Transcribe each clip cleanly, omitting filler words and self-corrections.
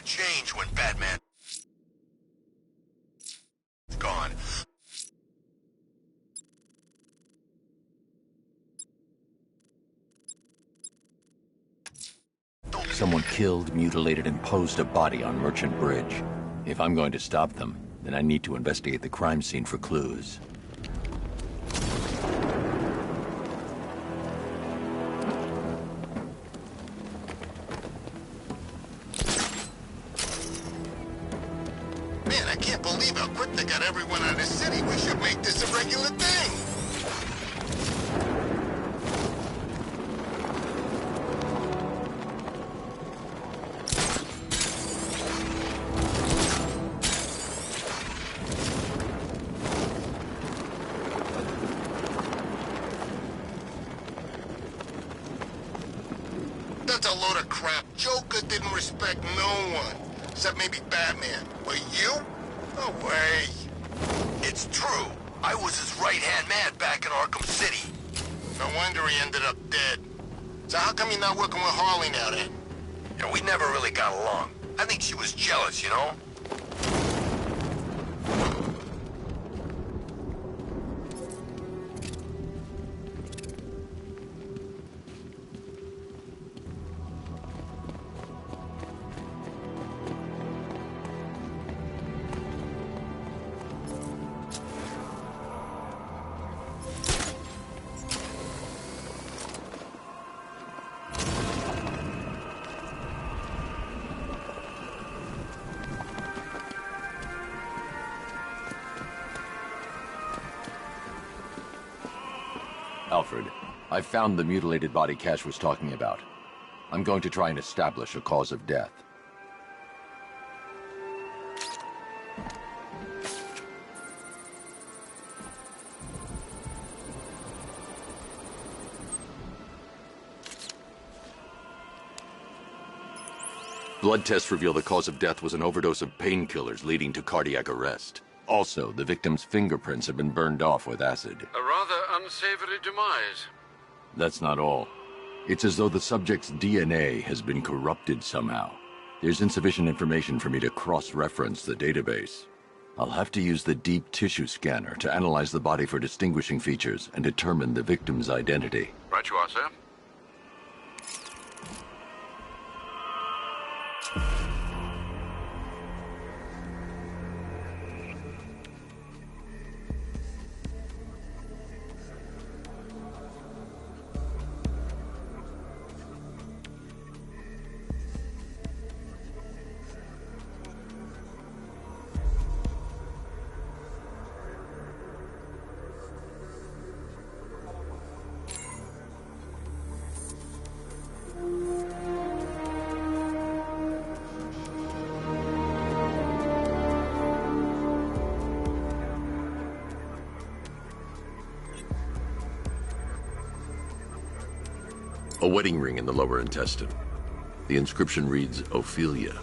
change when Batman is gone. Someone killed, mutilated, and posed a body on Merchant Bridge. If I'm going to stop them, then I need to investigate the crime scene for clues. Man, I can't believe how quick they got everyone out of the city. We should make this a regular thing. That's a load of crap. Joker didn't respect no one. Except maybe Batman. But you? No way. It's true. I was his right-hand man back in Arkham City. No wonder he ended up dead. So how come you're not working with Harley now then? Yeah, we never really got along. I think she was jealous, you know? Alfred, I found the mutilated body Cash was talking about. I'm going to try and establish a cause of death. Blood tests reveal the cause of death was an overdose of painkillers leading to cardiac arrest. Also, the victim's fingerprints have been burned off with acid. A rather unsavory demise. That's not all. It's as though the subject's DNA has been corrupted somehow. There's insufficient information for me to cross-reference the database. I'll have to use the deep tissue scanner to analyze the body for distinguishing features and determine the victim's identity. Right you are, sir. A wedding ring in the lower intestine. The inscription reads, Ophelia.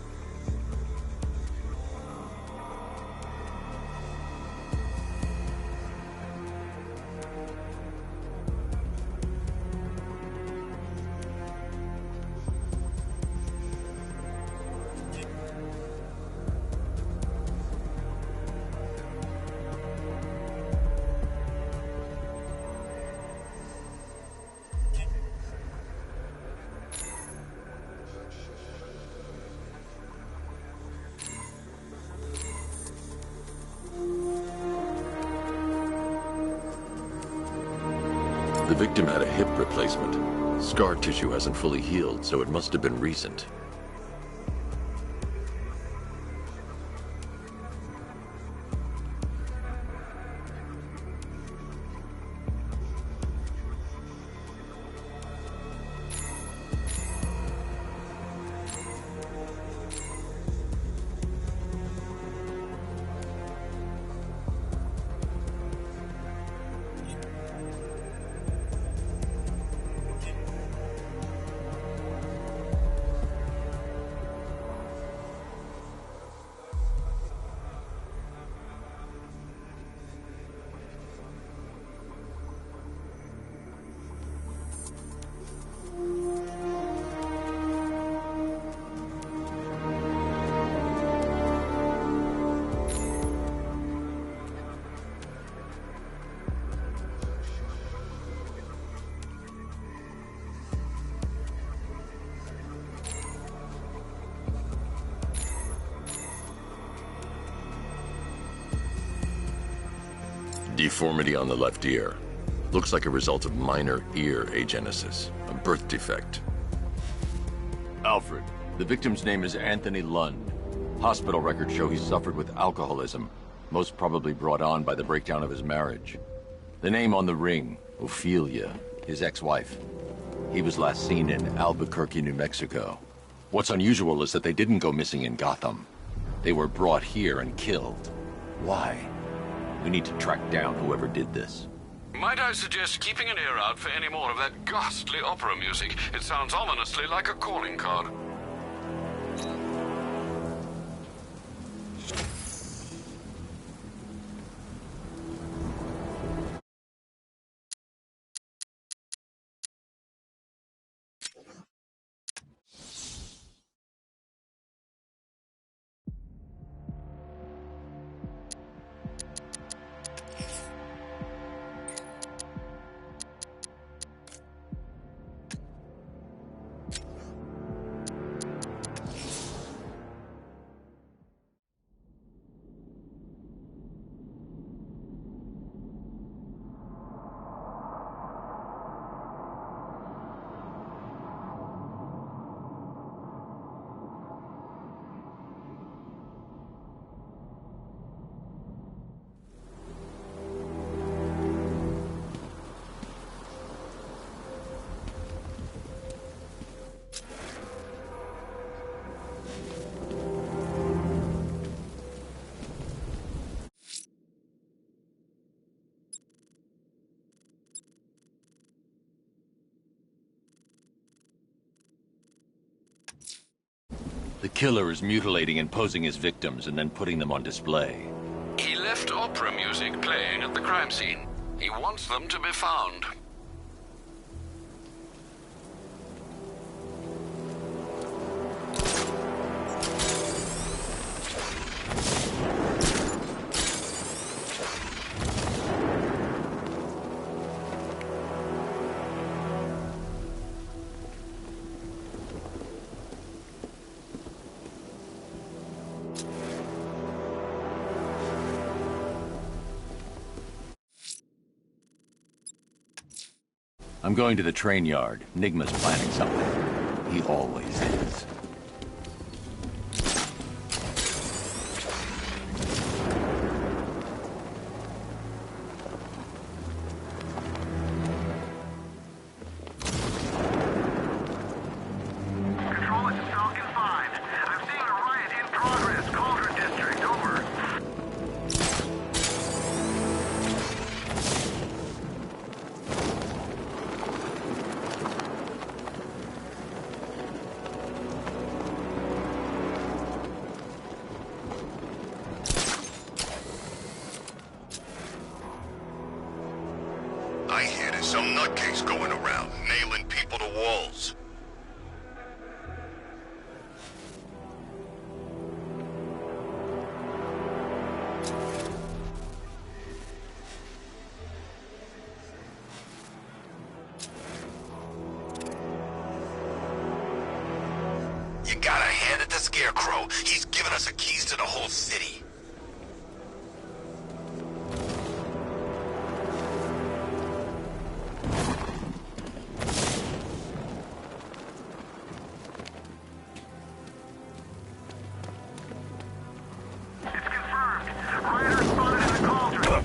The victim had a hip replacement. Scar tissue hasn't fully healed, so it must have been recent. Deformity on the left ear. Looks like a result of minor ear agenesis, a birth defect. Alfred, the victim's name is Anthony Lund. Hospital records show he suffered with alcoholism, most probably brought on by the breakdown of his marriage. The name on the ring, Ophelia, his ex-wife. He was last seen in Albuquerque, New Mexico. What's unusual is that they didn't go missing in Gotham. They were brought here and killed. Why? We need to track down whoever did this. Might I suggest keeping an ear out for any more of that ghastly opera music? It sounds ominously like a calling card. The killer is mutilating and posing his victims and then putting them on display. He left opera music playing at the crime scene. He wants them to be found. I'm going to the train yard. Nigma's planning something. He always is. Control, this is Falcon 5. I'm seeing a riot in progress. Cauldron District, over. I hear there's some nutcase going around, nailing people to walls. You gotta hand it to Scarecrow. He's given us the keys to the whole city. It's confirmed. Rider spotted in the cauldron.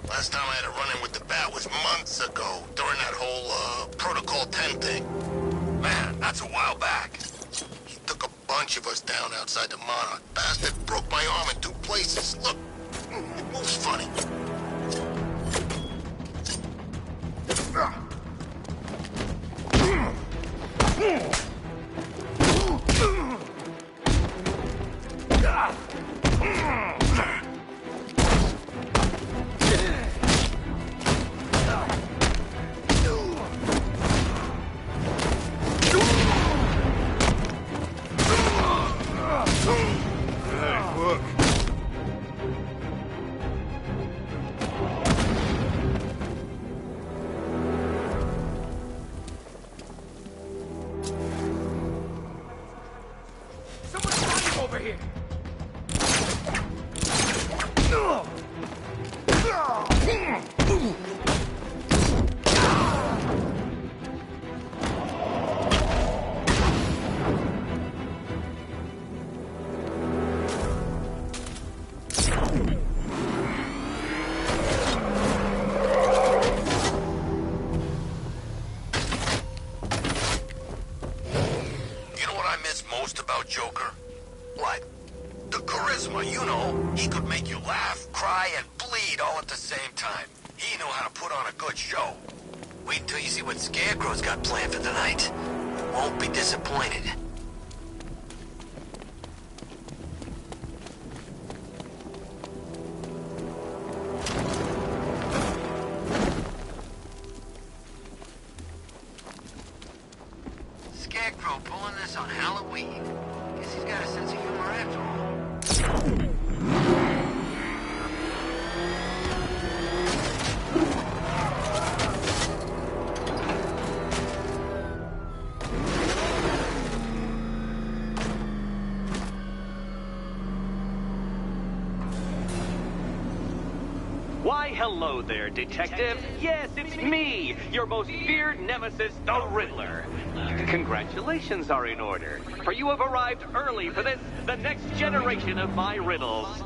Last time I had a run-in with the Bat was months ago, during that whole, Protocol 10 thing. Man, that's a while back. He took a bunch of us down outside the Monarch. Bastard broke my arm in 2 places. Look, it moves funny. charisma, you know. He could make you laugh, cry, and bleed all at the same time. He knew how to put on a good show. Wait until you see what Scarecrow's got planned for tonight. Won't be disappointed. Scarecrow pulling this on Halloween. Guess he's got a sense of humor after all. Why, hello there, Detective. Yes, it's me, your most feared nemesis, the Riddler. Congratulations are in order, for you have arrived early for this, the next generation of my riddles.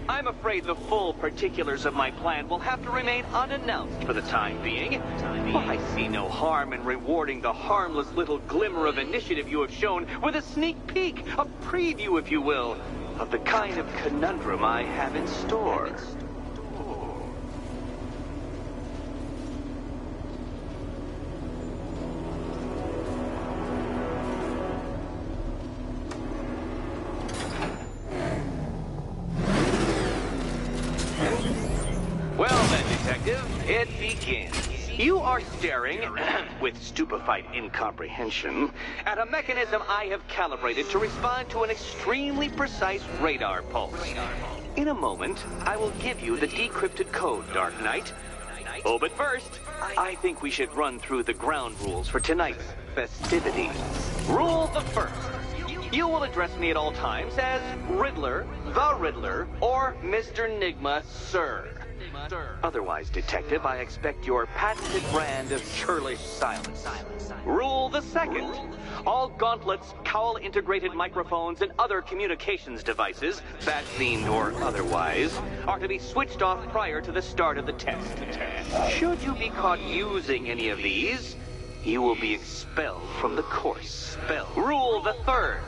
I'm afraid the full particulars of my plan will have to remain unannounced for the time being. But I see no harm in rewarding the harmless little glimmer of initiative you have shown with a sneak peek, a preview, if you will, of the kind of conundrum I have in store. Well then, Detective, it begins. You are staring, with stupefied incomprehension, at a mechanism I have calibrated to respond to an extremely precise radar pulse. In a moment, I will give you the decrypted code, Dark Knight. Oh, but first, I think we should run through the ground rules for tonight's festivities. Rule the first. You will address me at all times as Riddler, the Riddler, or Mr. Nigma, sir. Otherwise, Detective, I expect your patented brand of churlish silence. Rule the second. All gauntlets, cowl-integrated microphones, and other communications devices, bat-themed or otherwise, are to be switched off prior to the start of the test. Should you be caught using any of these, you will be expelled from the course. Rule the third.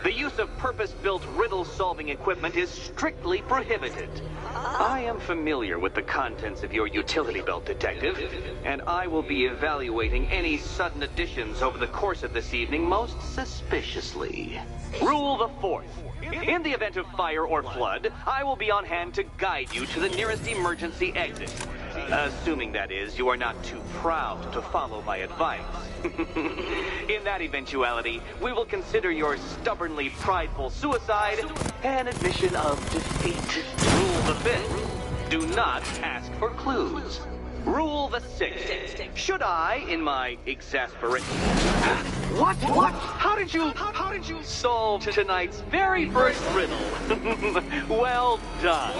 The use of purpose-built riddle-solving equipment is strictly prohibited. I am familiar with the contents of your utility belt, Detective, and I will be evaluating any sudden additions over the course of this evening most suspiciously. Rule the fourth. In the event of fire or flood, I will be on hand to guide you to the nearest emergency exit. Assuming, that is, you are not too proud to follow my advice. In that eventuality, we will consider your stubbornly prideful suicide an admission of defeat. Rule the fifth. Do not ask for clues. Rule the sixth. Should I, in my exasperation... What? How did you solve tonight's very first riddle? Well done.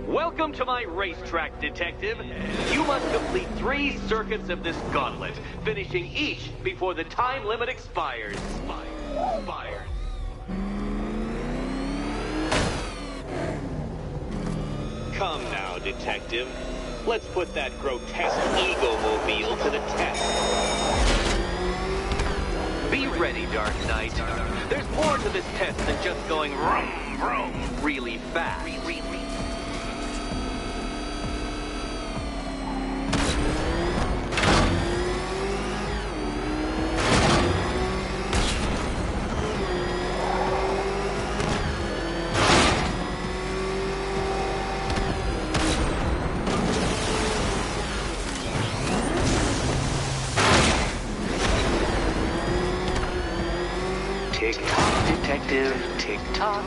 Welcome to my racetrack, Detective. You must complete 3 circuits of this gauntlet, finishing each before the time limit expires. Come now, Detective. Let's put that grotesque ego-mobile to the test. Be ready, Dark Knight. There's more to this test than just going vroom, vroom really fast. Tick-tock, Detective, tick-tock.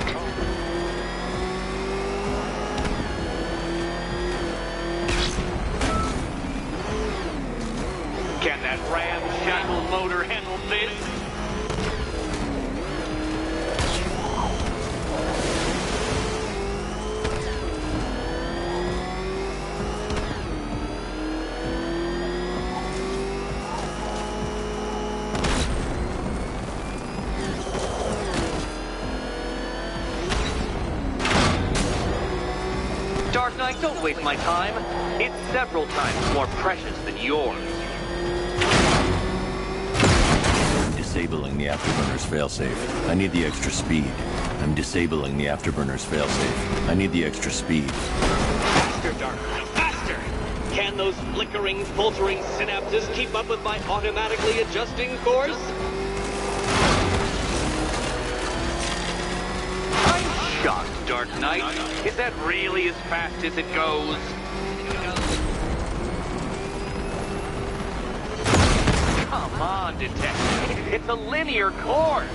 Can that ramshackle motor handle this? Dark Knight, don't waste my time. It's several times more precious than yours. disabling the afterburner's failsafe. I need the extra speed. I'm disabling the afterburner's failsafe. I need the extra speed. Faster, Dark Knight, faster! Can those flickering, faltering synapses keep up with my automatically adjusting course? I'm shocked, Dark Knight. Is that really as fast as it goes? Come on, Detective. It's a linear course.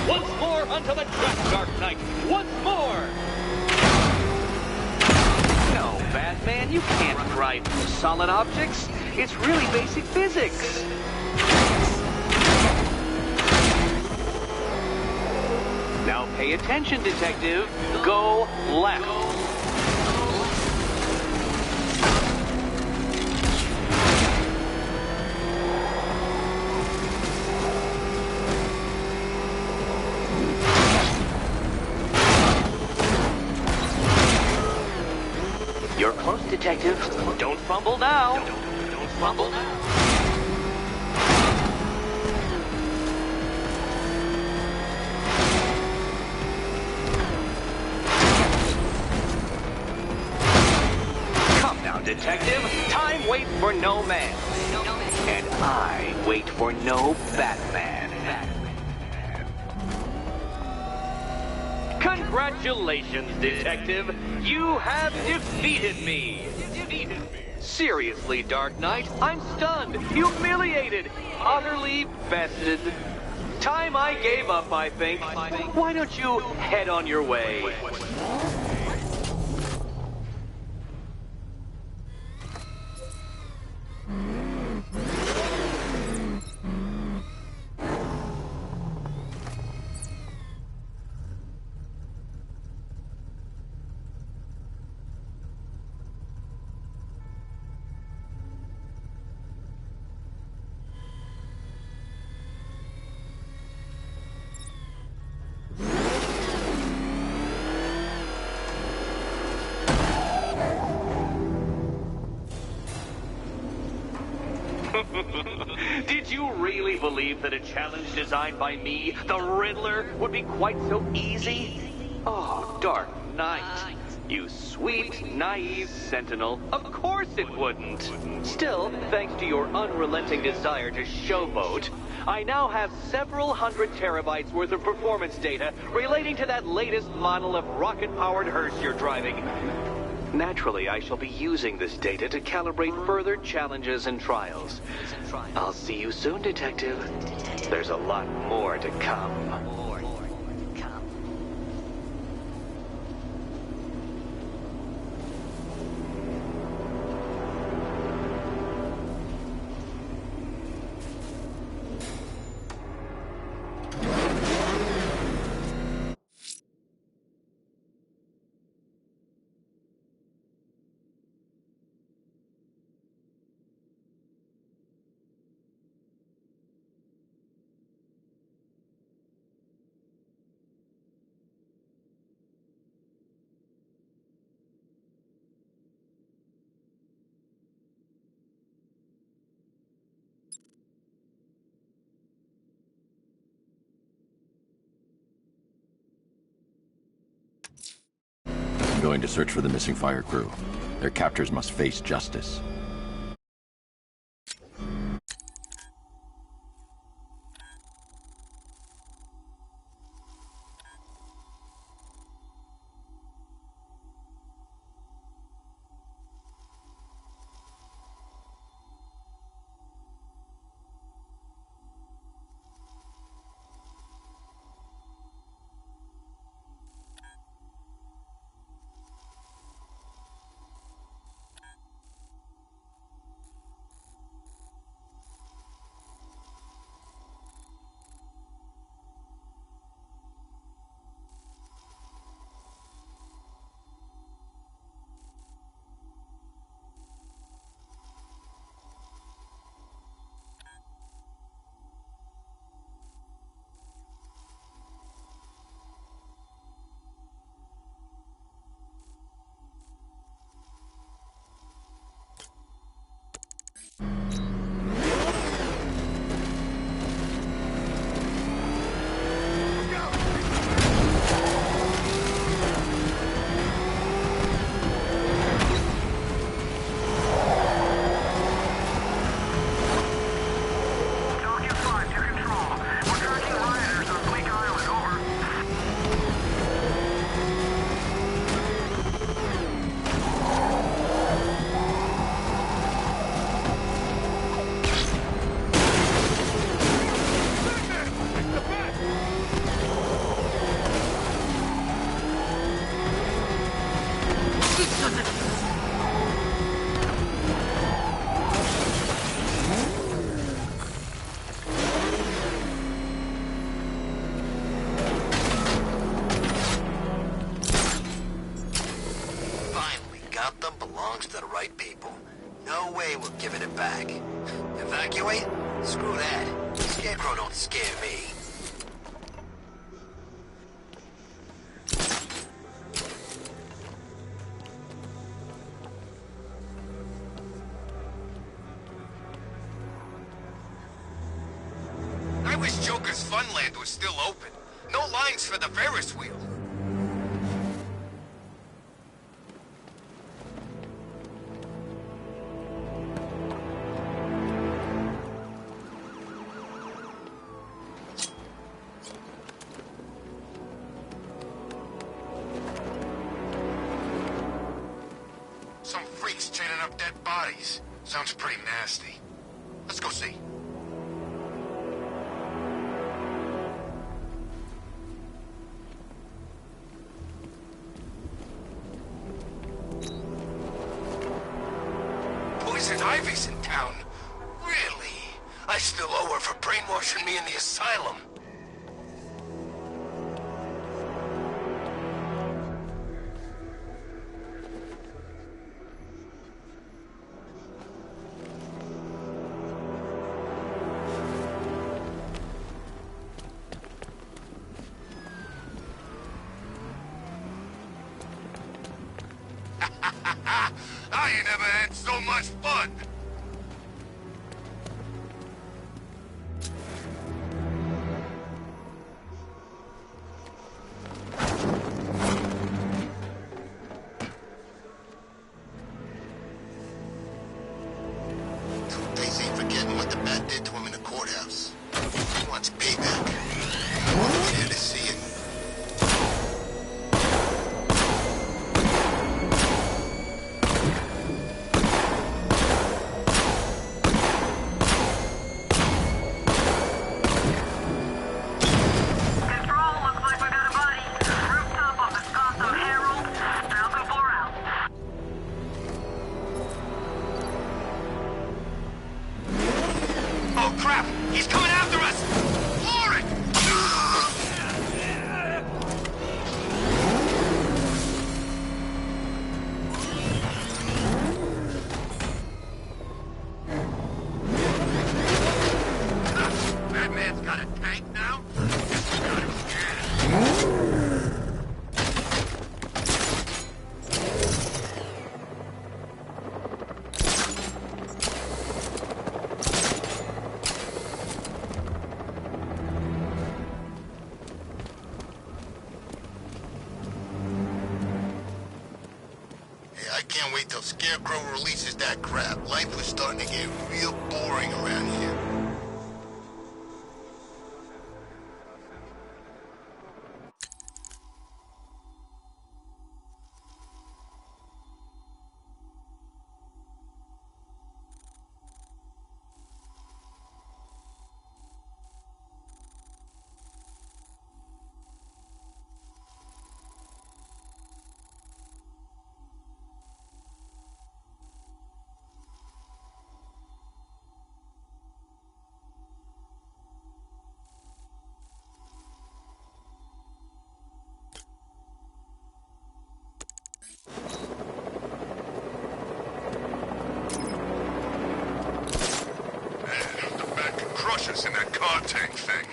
Once more onto the track, Dark Knight. Once more. No, Batman, you can't drive through solid objects. It's really basic physics. Now pay attention, Detective. Go left. You're close, Detective. Don't fumble now. Don't fumble now. Come now, Detective. Time waits for no man. And I wait for no Batman. Congratulations, Detective. You have defeated me. Seriously, Dark Knight, I'm stunned, humiliated, utterly bested. Time I gave up, I think. Why don't you head on your way? Did you really believe that a challenge designed by me, the Riddler, would be quite so easy? Oh, Dark Knight. You sweet, naive sentinel. Of course it wouldn't. Still, thanks to your unrelenting desire to showboat, I now have several hundred terabytes worth of performance data relating to that latest model of rocket-powered hearse you're driving. Naturally, I shall be using this data to calibrate further challenges and trials. I'll see you soon, Detective. There's a lot more to come. I'm going to search for the missing fire crew. Their captors must face justice. people. No way we're giving it back. Evacuate? Screw that. Scarecrow don't scare me. I wish Joker's Funland was still open. No lines for the Ferris wheel. Some freaks chaining up dead bodies. Sounds pretty nasty. Let's go see. Poison Ivy's in town. Really? I still owe her for brainwashing me in the asylum. I ain't never had so much fun! Two-Face ain't forgetting what the bat did to him in the courthouse. He wants payback. I want to be there to see it. Oh crap! He's coming after us! Floor it! Batman's got a tank now? Guess we got him scared. I can't wait till Scarecrow releases that crap. Life was starting to get real boring around here. The bat can crush us in that car tank thing.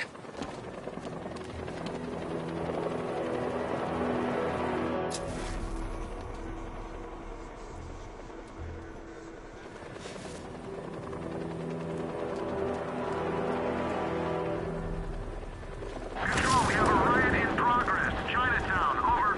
Control, we have a riot in progress. Chinatown, over.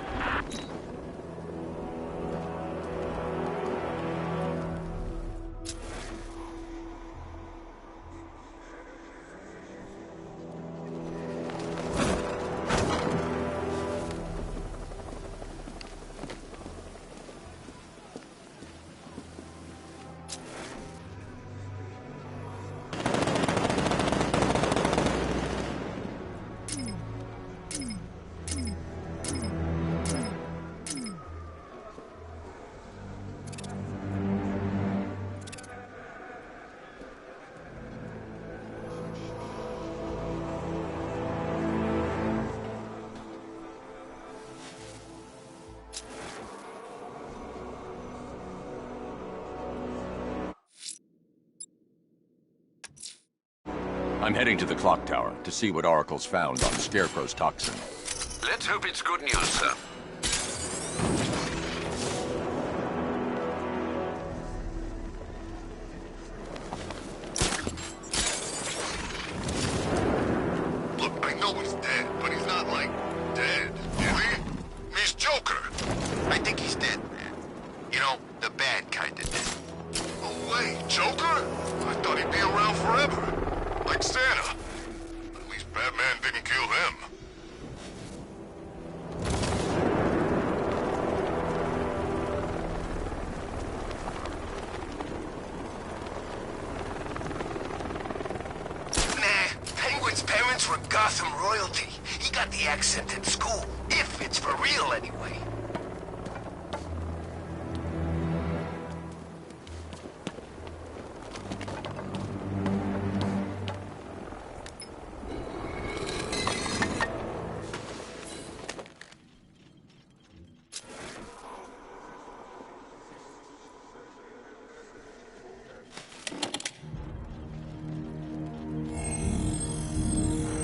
I'm heading to the clock tower to see what Oracle's found on Scarecrow's toxin. Let's hope it's good news, sir. Look, I know he's dead, but he's not, like, dead, is he? He's Joker. I think he's dead, man. You know, the bad kind of dead. Oh, wait, Joker? I thought he'd be around forever. Like Santa. At least Batman didn't kill him. Penguin's parents were Gotham royalty. He got the accent in school. If it's for real, anyway.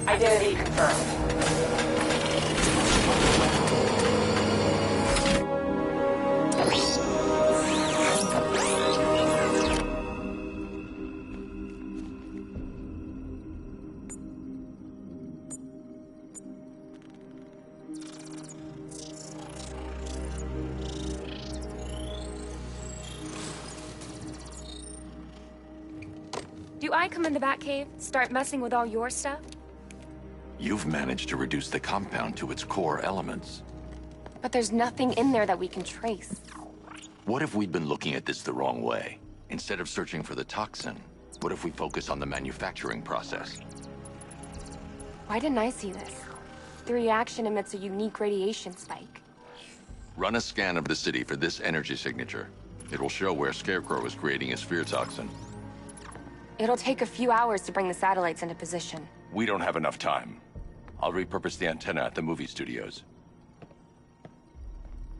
Identity confirmed. Do I come in the Batcave, start messing with all your stuff? You've managed to reduce the compound to its core elements. But there's nothing in there that we can trace. What if we'd been looking at this the wrong way? Instead of searching for the toxin, what if we focus on the manufacturing process? Why didn't I see this? The reaction emits a unique radiation spike. Run a scan of the city for this energy signature. It will show where Scarecrow is creating his fear toxin. It'll take a few hours to bring the satellites into position. We don't have enough time. I'll repurpose the antenna at the movie studios.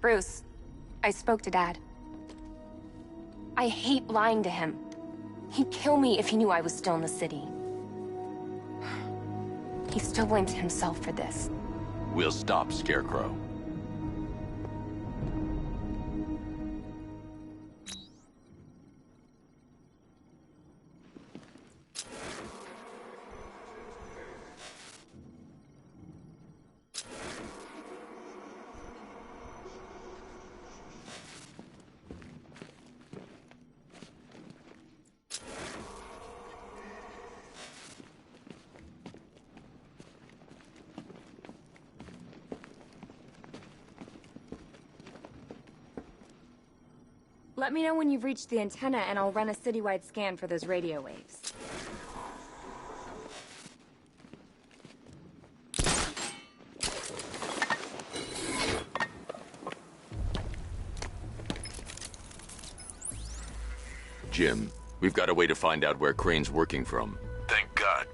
Bruce, I spoke to Dad. I hate lying to him. He'd kill me if he knew I was still in the city. He still blames himself for this. We'll stop Scarecrow. Let me know when you've reached the antenna and I'll run a citywide scan for those radio waves. Jim, we've got a way to find out where Crane's working from. Thank God.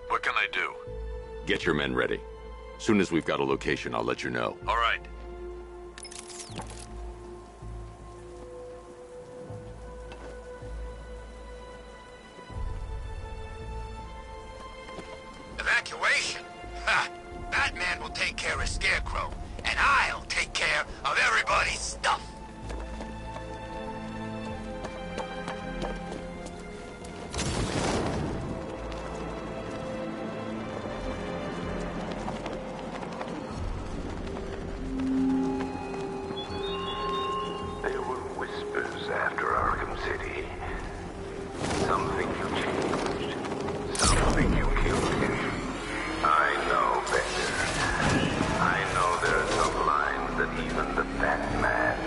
What can I do? Get your men ready. Soon as we've got a location, I'll let you know. All right. Evacuation? Ha! Batman will take care of Scarecrow, and I'll take care of everybody's stuff. There were whispers after Arkham City. Something you changed. Something you killed him. I know better. I know there are some lines that even the Batman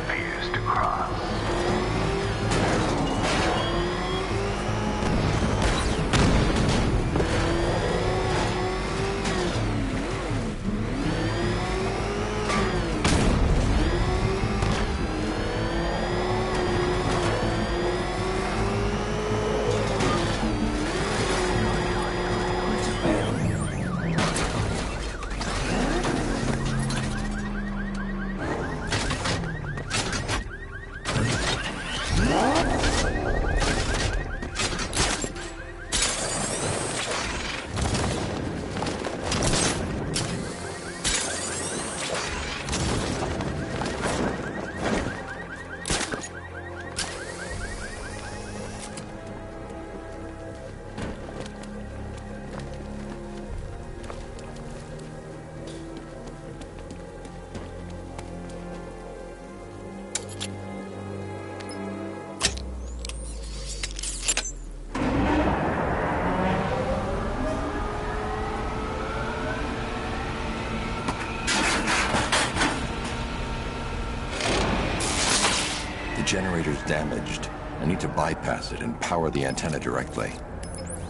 damaged. I need to bypass it and power the antenna directly.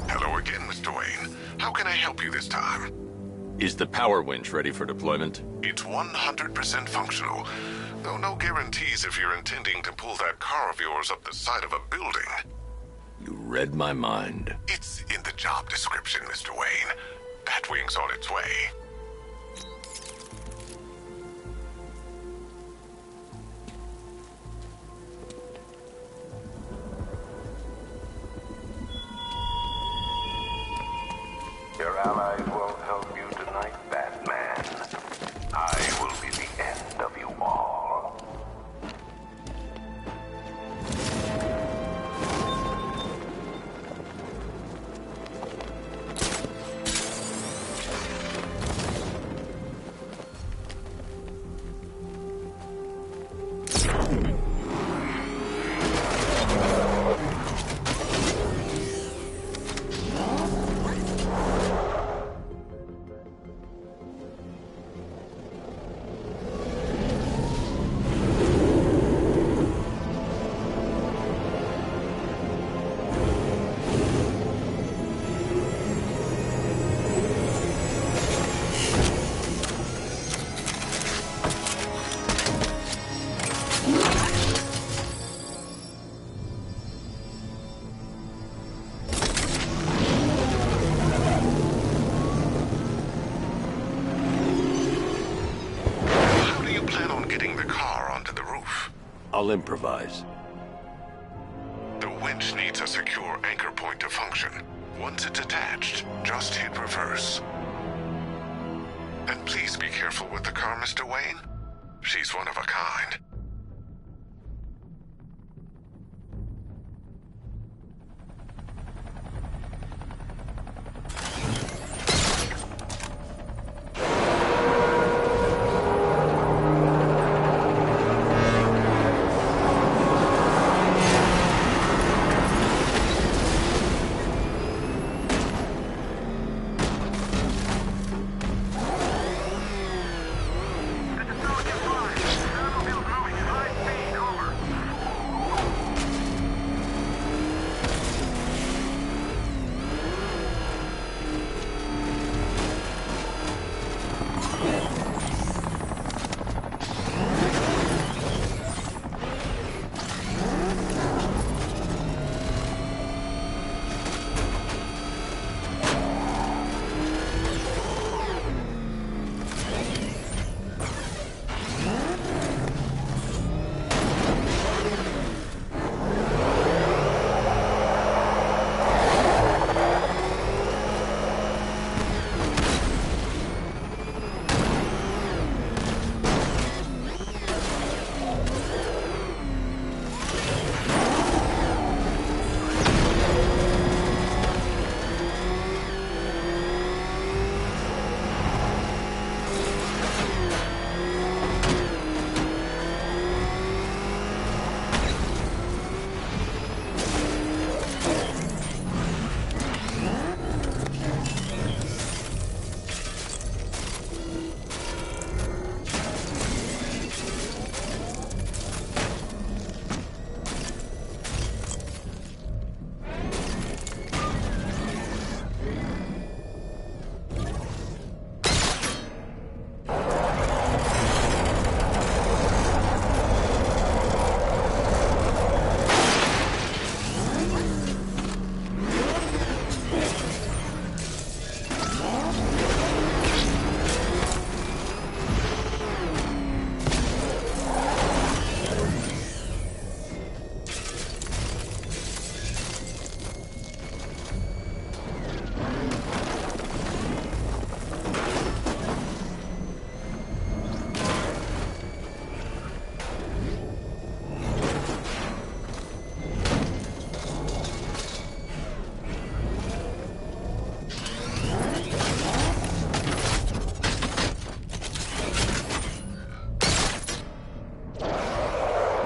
Hello again, Mr. Wayne. How can I help you this time? Is the power winch ready for deployment? It's 100% functional, though no guarantees if you're intending to pull that car of yours up the side of a building. You read my mind. It's in the job description, Mr. Wayne. Batwing's on its way. Your allies won't help you tonight, Batman. I will be the end of you all. I'll improvise. The winch needs a secure anchor point to function. Once it's attached, just hit reverse. And please be careful with the car, Mr. Wayne. She's one of a kind.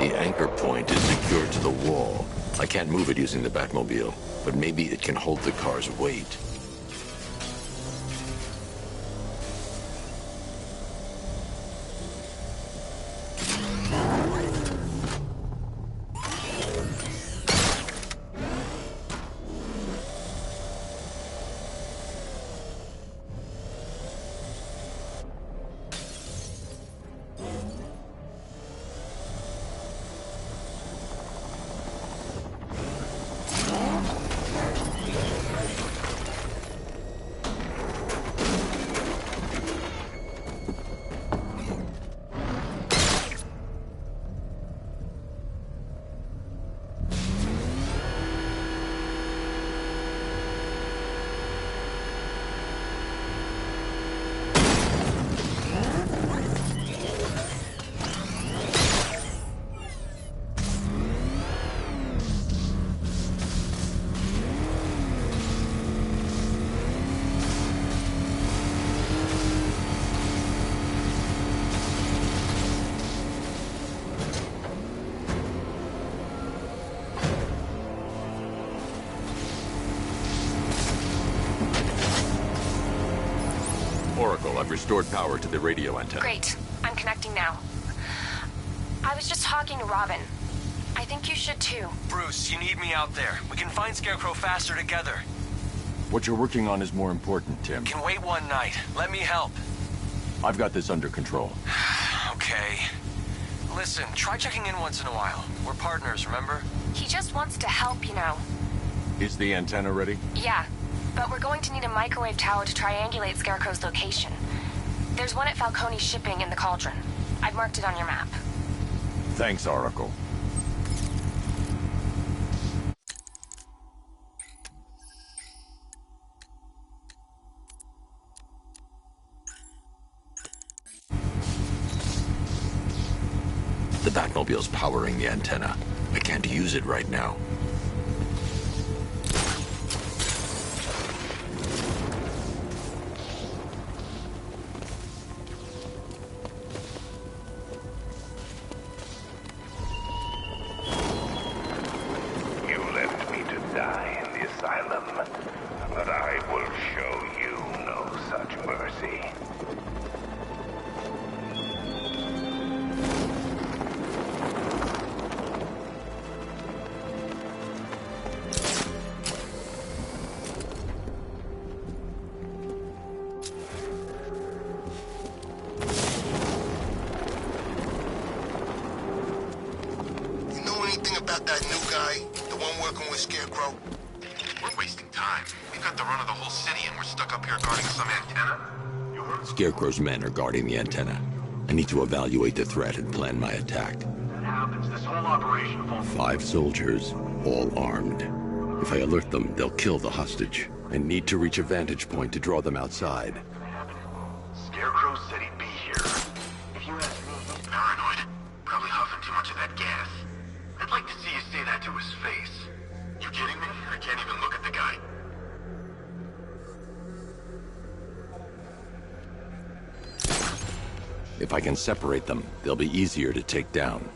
The anchor point is secured to the wall. I can't move it using the Batmobile, but maybe it can hold the car's weight. Oracle, I've restored power to the radio antenna. Great. I'm connecting now. I was just talking to Robin. I think you should too. Bruce, you need me out there. We can find Scarecrow faster together. What you're working on is more important, Tim. Can wait one night. Let me help. I've got this under control. Okay. Listen, try checking in once in a while. We're partners, remember? He just wants to help, you know. Is the antenna ready? Yeah, but we're going to need a microwave tower to triangulate Scarecrow's location. There's one at Falcone's shipping in the Cauldron. I've marked it on your map. Thanks, Oracle. The Batmobile's powering the antenna. I can't use it right now. You left me to die in the asylum, but I will show you no such mercy. You know anything about that new guy? The one working with Scarecrow? We're wasting time. We've got the run of the whole city and we're stuck up here guarding some antenna. You heard? Scarecrow's men are guarding the antenna. I need to evaluate the threat and plan my attack. That happens. This whole operation falls. 5 soldiers, all armed. If I alert them, they'll kill the hostage. I need to reach a vantage point to draw them outside. Scarecrow said he'd be here. If you ask me, he's Paranoid. Probably huffing too much of that gas. I'd like to see you say that to his face. You kidding me? I can't even look at the guy. If I can separate them, they'll be easier to take down.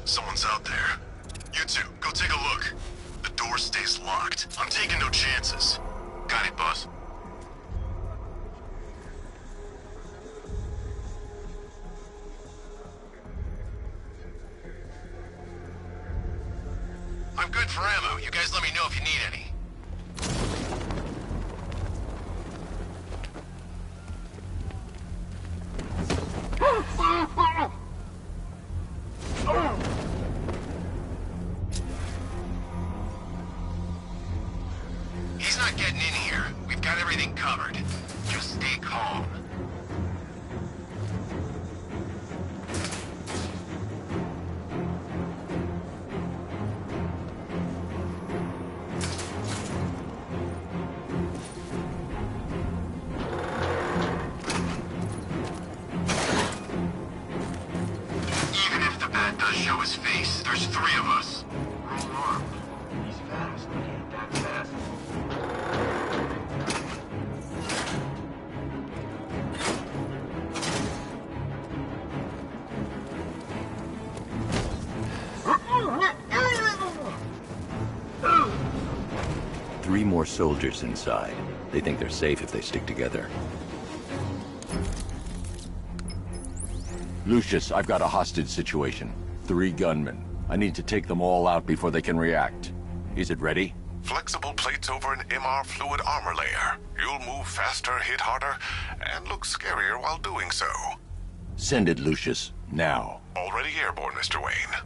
Someone's out there. You two, go take a look. The door stays locked. I'm taking no chances. Got it, boss. I'm good for ammo. You guys let me know if you need any. He's not getting in here. We've got everything covered. Just stay calm. Even if the bat does show his face, there's 3 of us. We're armed. He's fast, but he ain't that fast. Three more soldiers inside. They think they're safe if they stick together. Lucius, I've got a hostage situation. 3 gunmen. I need to take them all out before they can react. Is it ready? Flexible plates over an MR fluid armor layer. You'll move faster, hit harder, and look scarier while doing so. Send it, Lucius. Now. Already airborne, Mr. Wayne.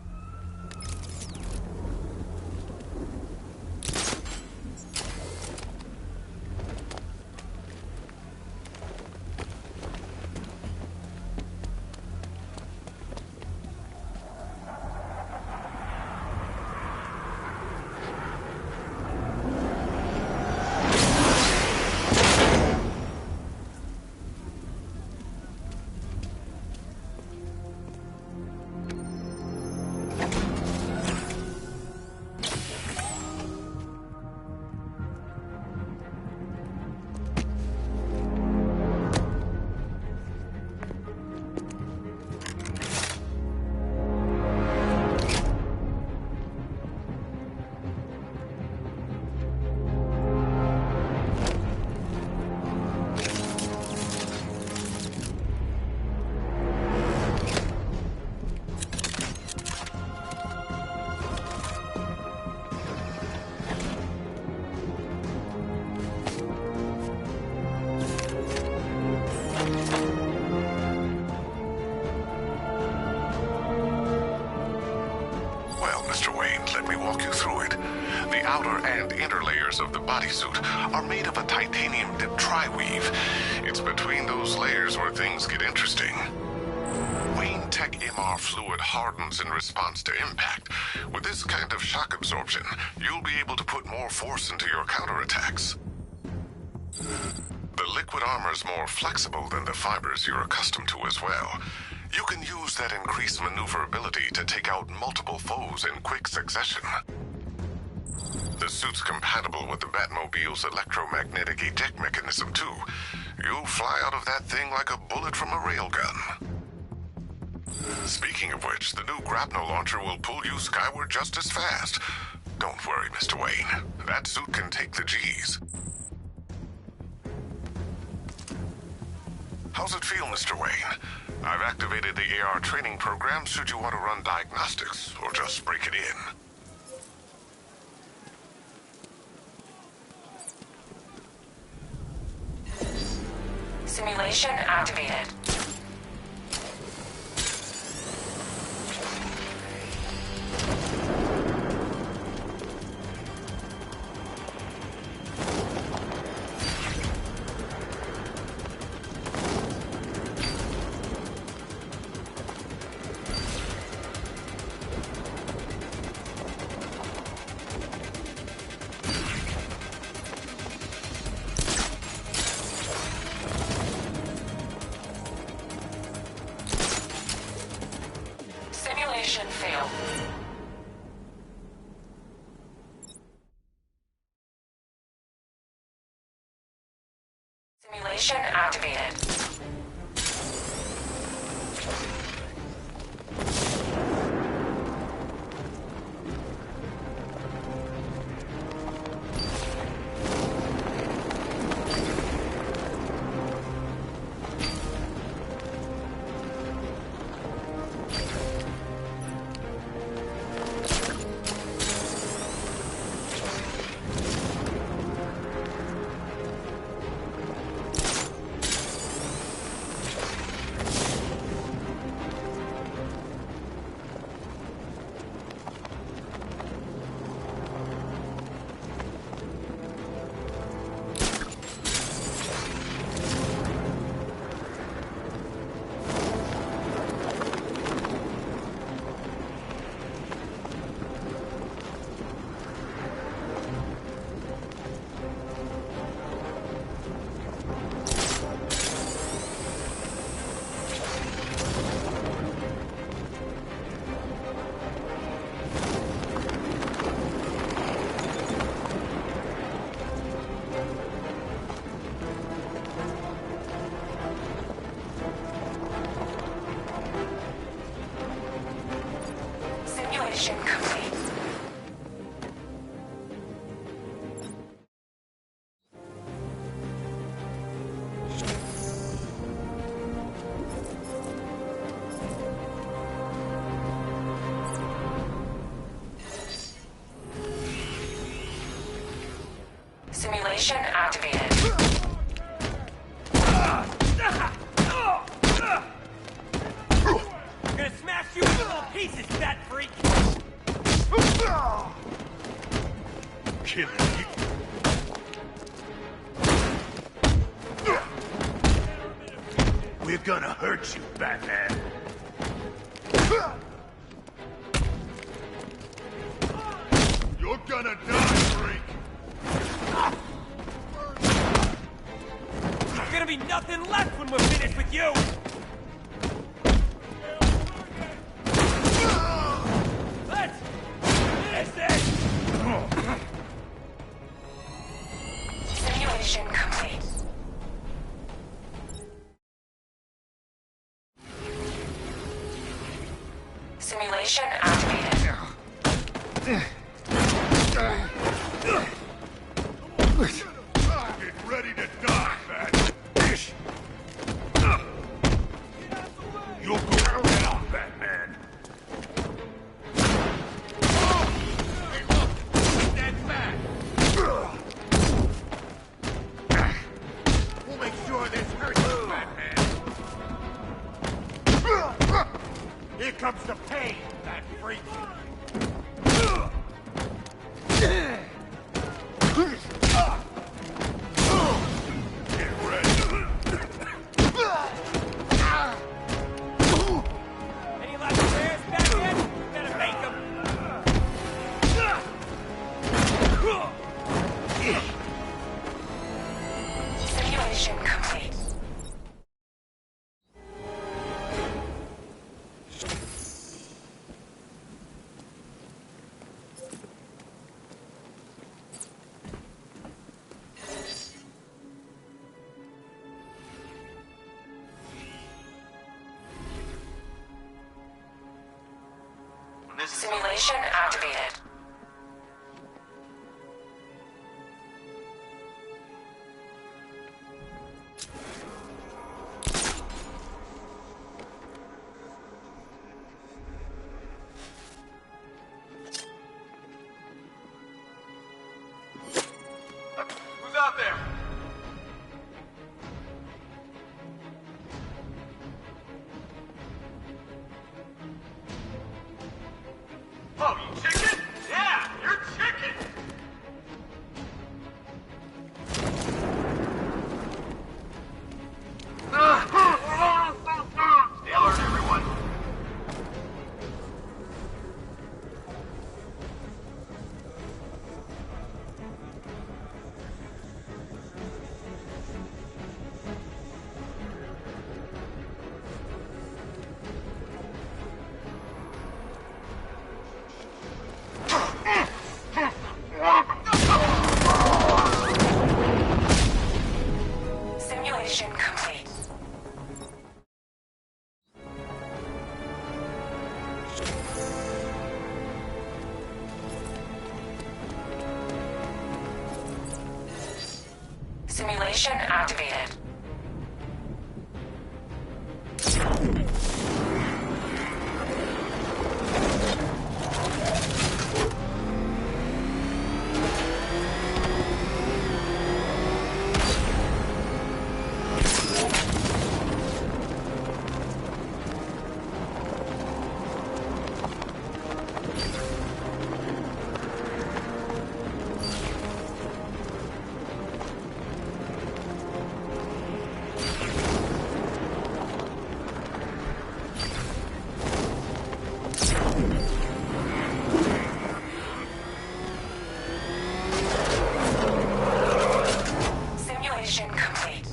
walk you through it. The outer and inner layers of the bodysuit are made of a titanium-dipped tri-weave. It's between those layers where things get interesting. Wayne Tech MR fluid hardens in response to impact. With this kind of shock absorption, you'll be able to put more force into your counterattacks. The liquid armor's more flexible than the fibers you're accustomed to as well. You can use that increased maneuverability to take out multiple foes in quick succession. The suit's compatible with the Batmobile's electromagnetic eject mechanism, too. You'll fly out of that thing like a bullet from a railgun. Speaking of which, the new grapnel launcher will pull you skyward just as fast. Don't worry, Mr. Wayne. That suit can take the G's. How's it feel, Mr. Wayne? I've activated the AR training program should you want to run diagnostics, or just break it in. Simulation activated. Simulation failed. Simulation activated. Simulation complete. Simulation activated. I'm gonna smash you into little pieces, fat freak! Killing you. We're gonna hurt you, Batman. You're gonna die, freak. There's gonna be nothing left when we're finished with you! Let's finish this! Simulation complete. Simulation activated. Get ready to die, Bat. You'll go down, Batman. Hey, look! Take that back! We'll make sure this hurts you, Batman. Here comes the pain, that freak. Simulation complete. Simulation activated. Who's out there? Oh, you chicken? Yeah, you're chicken! Stay alert, everyone. Simulation complete. Simulation activated. Simulation complete.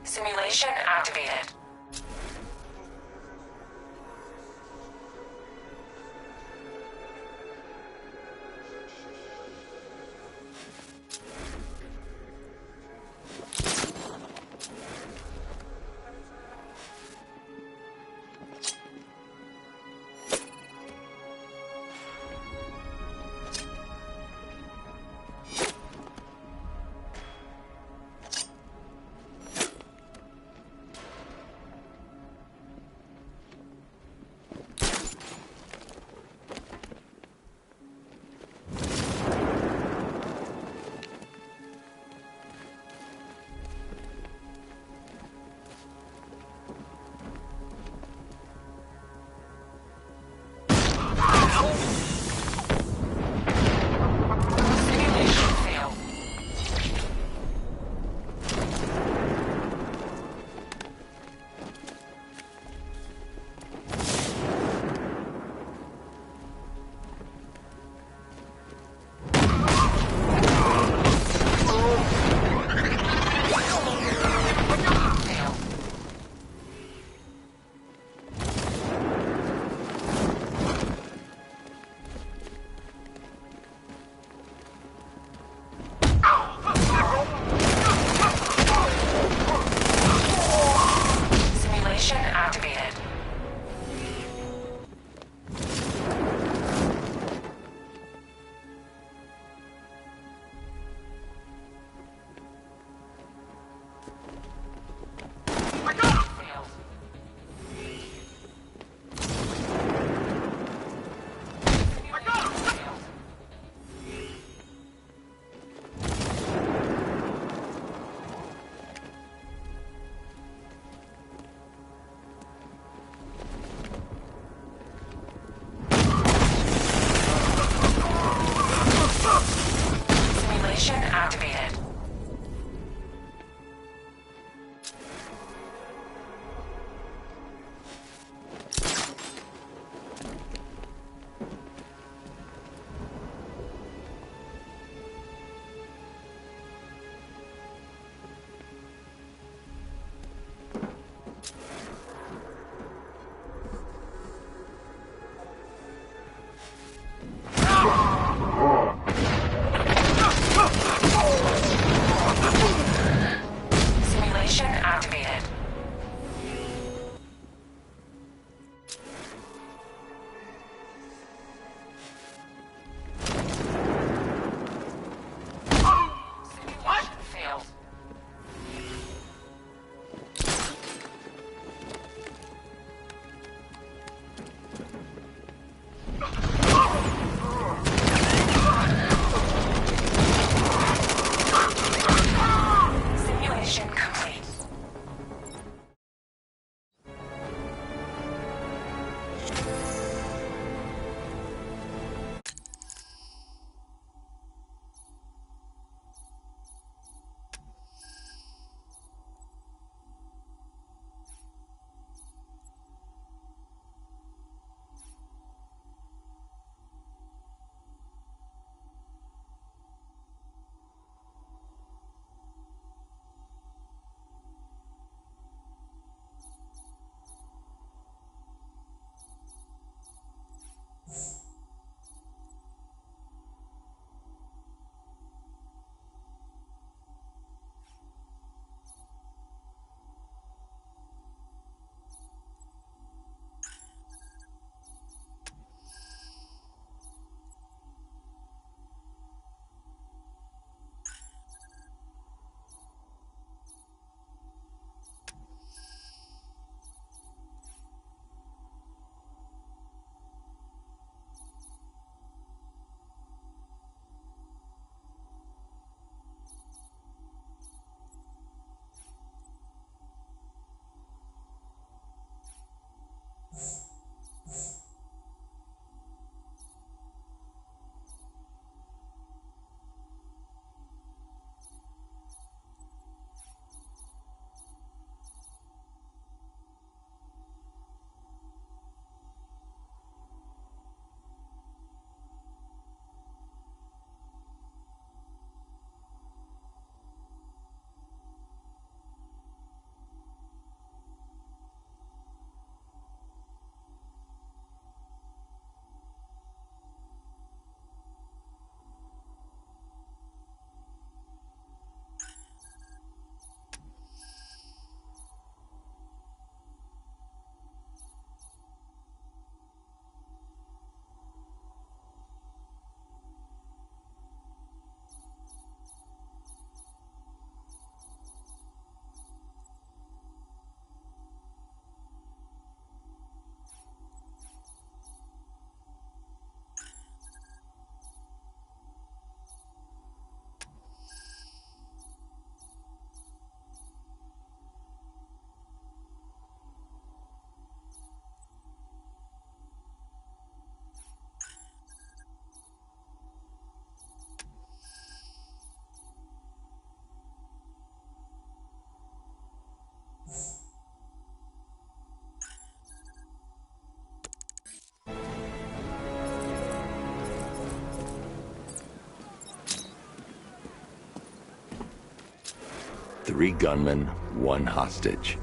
Simulation activated. 3 gunmen, 1 hostage.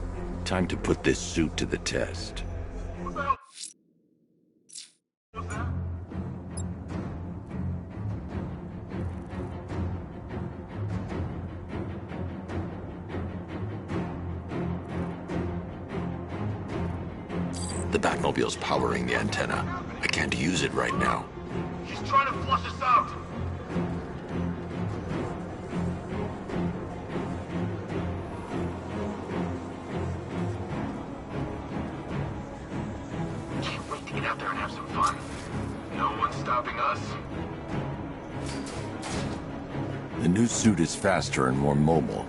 Time to put this suit to the test. The Batmobile's powering the antenna. I can't use it right now. He's trying to flush us out. Can't wait to get out there and have some fun. No one's stopping us. The new suit is faster and more mobile.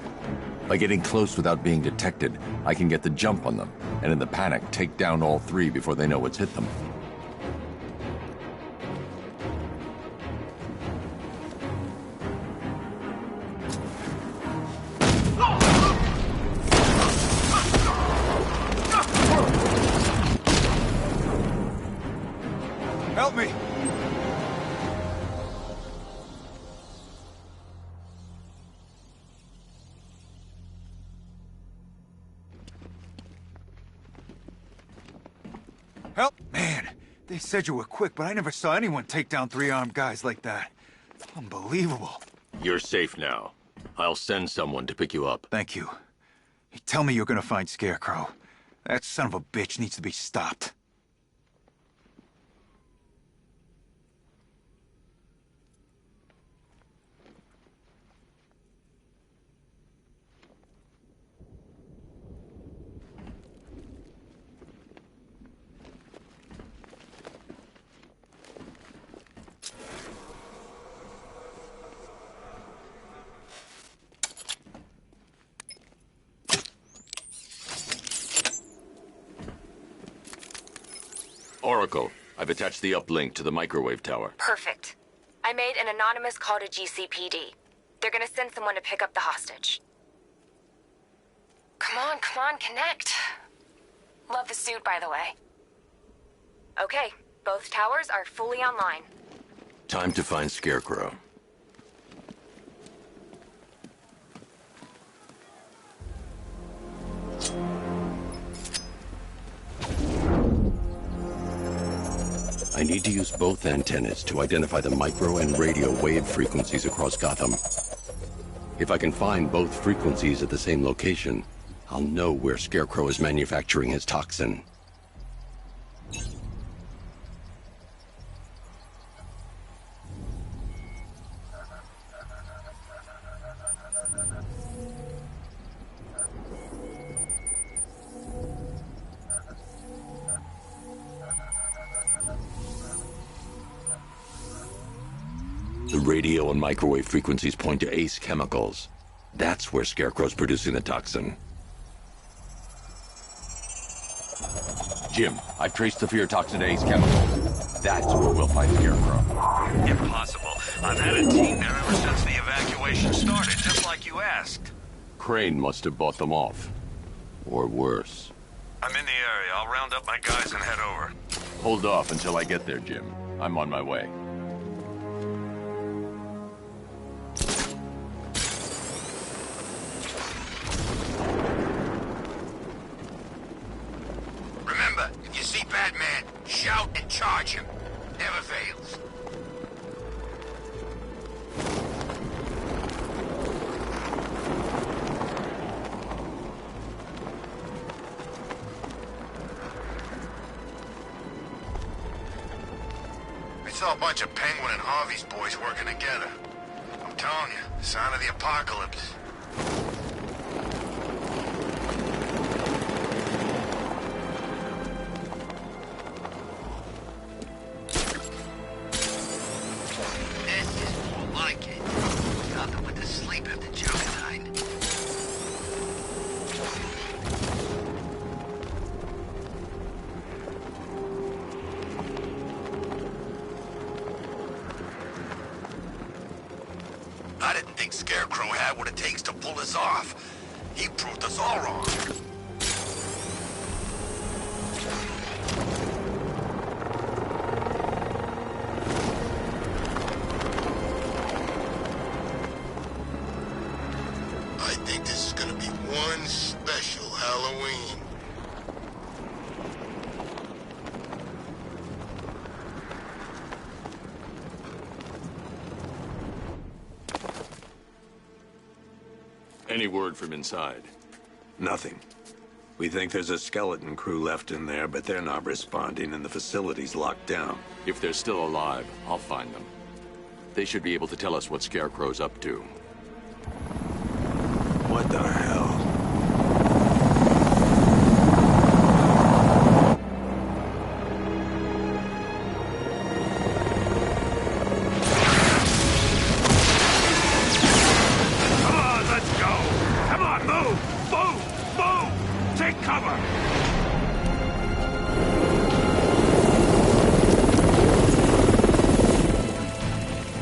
By getting close without being detected, I can get the jump on them, and in the panic, take down all 3 before they know what's hit them. Help me! Help! Man, they said you were quick, but I never saw anyone take down 3 armed guys like that. Unbelievable. You're safe now. I'll send someone to pick you up. Thank you. Hey, tell me you're gonna find Scarecrow. That son of a bitch needs to be stopped. Oracle, I've attached the uplink to the microwave tower. Perfect. I made an anonymous call to GCPD. They're gonna send someone to pick up the hostage. Come on, connect. Love the suit, by the way. Okay, both towers are fully online. Time to find Scarecrow. I need to use both antennas to identify the micro and radio wave frequencies across Gotham. If I can find both frequencies at the same location, I'll know where Scarecrow is manufacturing his toxin. The radio and microwave frequencies point to Ace Chemicals. That's where Scarecrow's producing the toxin. Jim, I've traced the fear toxin to Ace Chemicals. That's where we'll find Scarecrow. Impossible. I've had a team there ever since the evacuation started, just like you asked. Crane must have bought them off. Or worse. I'm in the area. I'll round up my guys and head over. Hold off until I get there, Jim. I'm on my way. Remember, if you see Batman, shout and charge him. Never fails. I saw a bunch of Penguin and Harvey's boys working together. I'm telling you, the sign of the apocalypse. This is more like it. Nothing but to sleep after Joker died. I didn't think Scarecrow had what it takes to pull this off. He proved us all wrong. I think this is gonna Any word from inside? Nothing. We think there's a skeleton crew left in there, but they're not responding and the facility's locked down. If they're still alive, I'll find them. They should be able to tell us what Scarecrow's up to. What the hell? Come on, let's go! Come on, move! Move! Move! Take cover!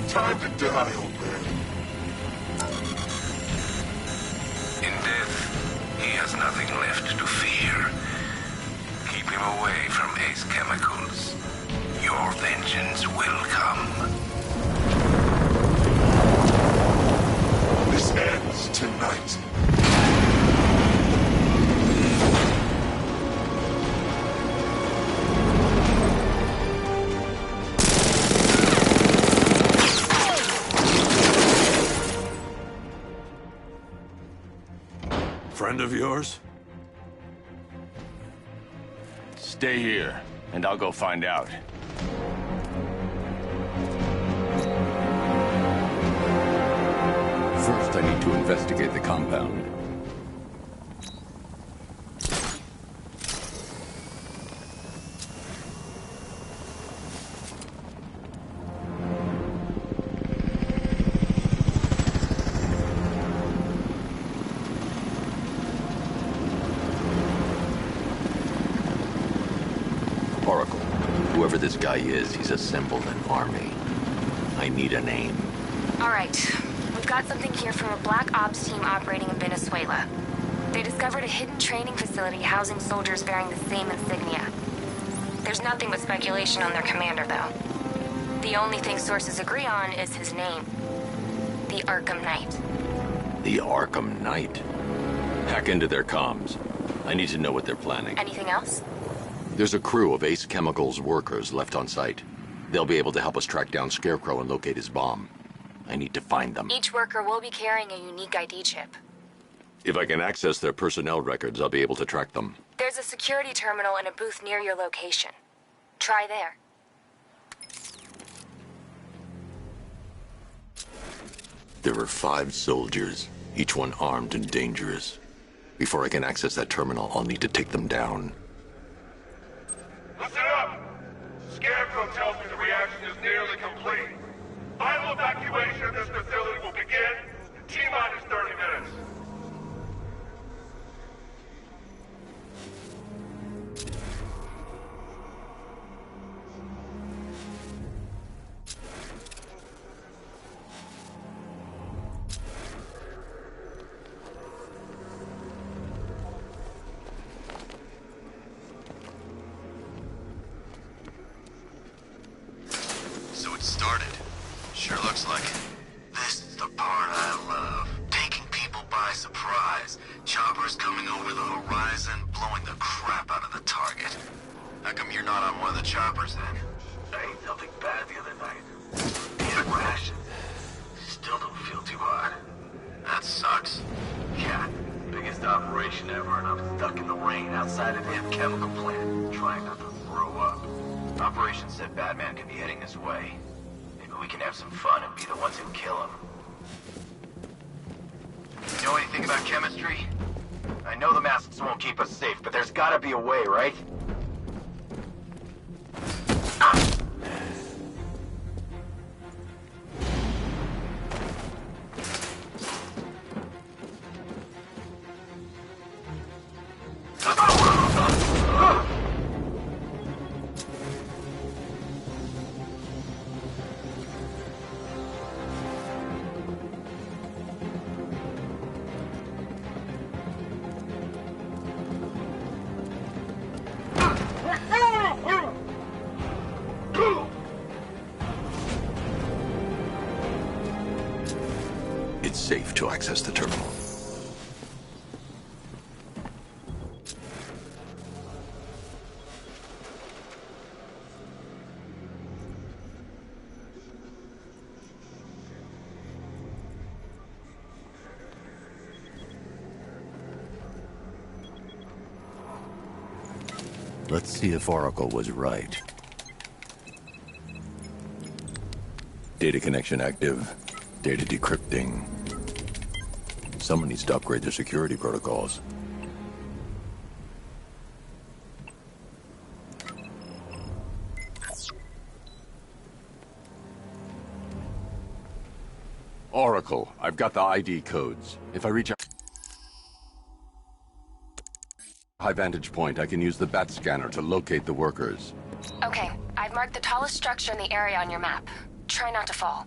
Time to die, old man. In death, he has nothing left to fear. Keep him away from Ace Chemicals. Your vengeance will come. This ends tonight. Friend of yours? Stay here, and I'll go find out. First, I need to investigate the compound. Oracle, whoever this guy is, he's assembled an army. I need a name. All right. We've got something here from a Black Ops team operating in Venezuela. They discovered a hidden training facility housing soldiers bearing the same insignia. There's nothing but speculation on their commander, though. The only thing sources agree on is his name. The Arkham Knight. The Arkham Knight? Hack into their comms. I need to know what they're planning. Anything else? There's a crew of Ace Chemicals workers left on site. They'll be able to help us track down Scarecrow and locate his bomb. I need to find them. Each worker will be carrying a unique ID chip. If I can access their personnel records, I'll be able to track them. There's a security terminal in a booth near your location. Try there. There are 5 soldiers, each one armed and dangerous. Before I can access that terminal, I'll need to take them down. Listen up! Scarecrow tells me the reaction is nearly complete. Final evacuation of this facility will begin in T-minus 30 minutes. So it started. Sure looks like it. This is the part I love. Taking people by surprise. Choppers coming over the horizon, blowing the crap out of the target. How come you're not on one of the choppers then? I ate something bad the other night. Damn ration. Still don't feel too hot. That sucks. Yeah, biggest operation ever, and I'm stuck in the rain outside a damn chemical plant, trying not to throw up. Operation said Batman could be heading this way. Maybe we can have some fun and be the ones who kill him. You know anything about chemistry? I know the masks won't keep us safe, but there's gotta be a way, right? It's safe to access the terminal. Let's see if Oracle was right. Data connection active. Data decrypting. Someone needs to upgrade their security protocols. Oracle, I've got the ID codes. If I reach a high vantage point, I can use the bat scanner to locate the workers. Okay, I've marked the tallest structure in the area on your map. Try not to fall.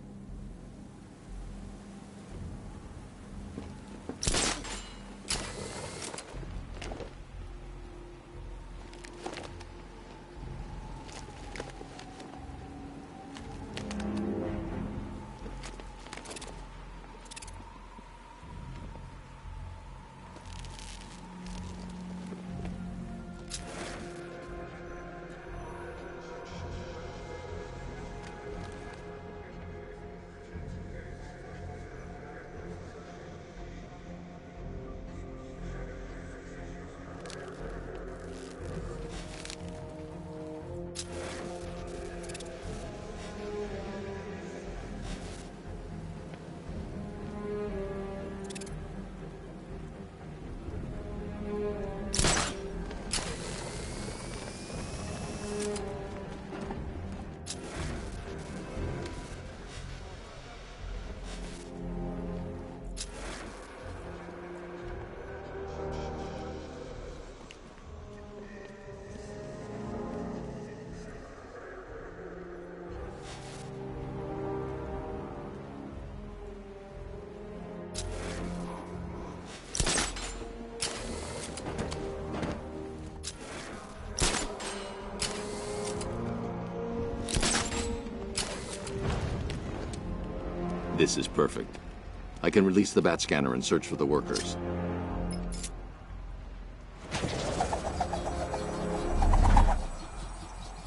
This is perfect. I can release the bat scanner and search for the workers.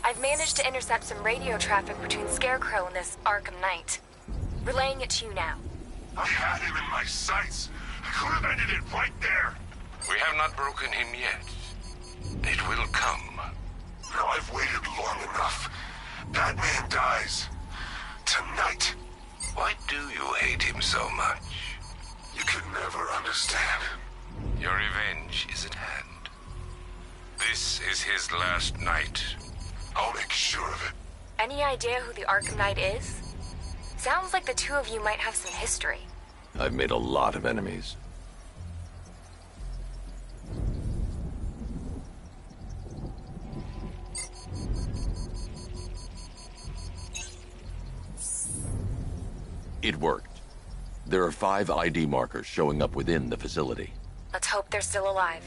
I've managed to intercept some radio traffic between Scarecrow and this Arkham Knight. Relaying it to you now. I had him in my sights. I could have ended it right there. We have not broken him yet. It will come. Now I've waited long enough. Batman dies. Tonight. Why do you hate him so much? You could never understand. Your revenge is at hand. This is his last night. I'll make sure of it. Any idea who the Arkham Knight is? Sounds like the two of you might have some history. I've made a lot of enemies. It worked. There are 5 ID markers showing up within the facility. Let's hope they're still alive.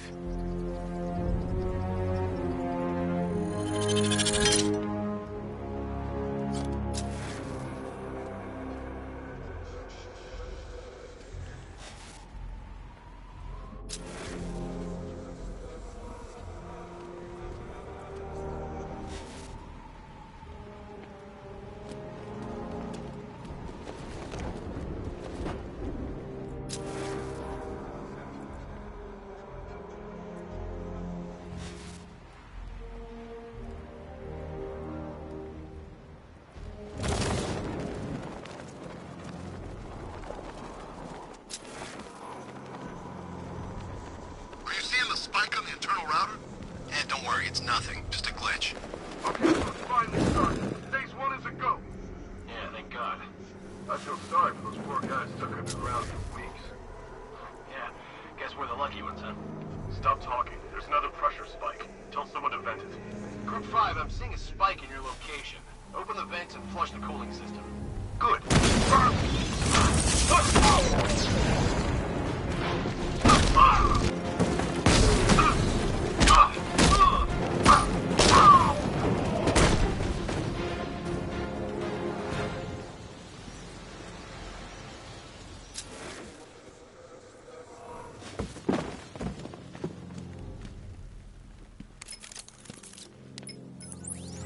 It's nothing, just a glitch. Okay, so it's finally started. Phase 1 is a go. Yeah, thank God. I feel sorry for those poor guys stuck underground for weeks. Yeah, guess we're the lucky ones, huh? Stop talking. There's another pressure spike. Tell someone to vent it. Group 5, I'm seeing a spike in your location. Open the vents and flush the cooling system. Good.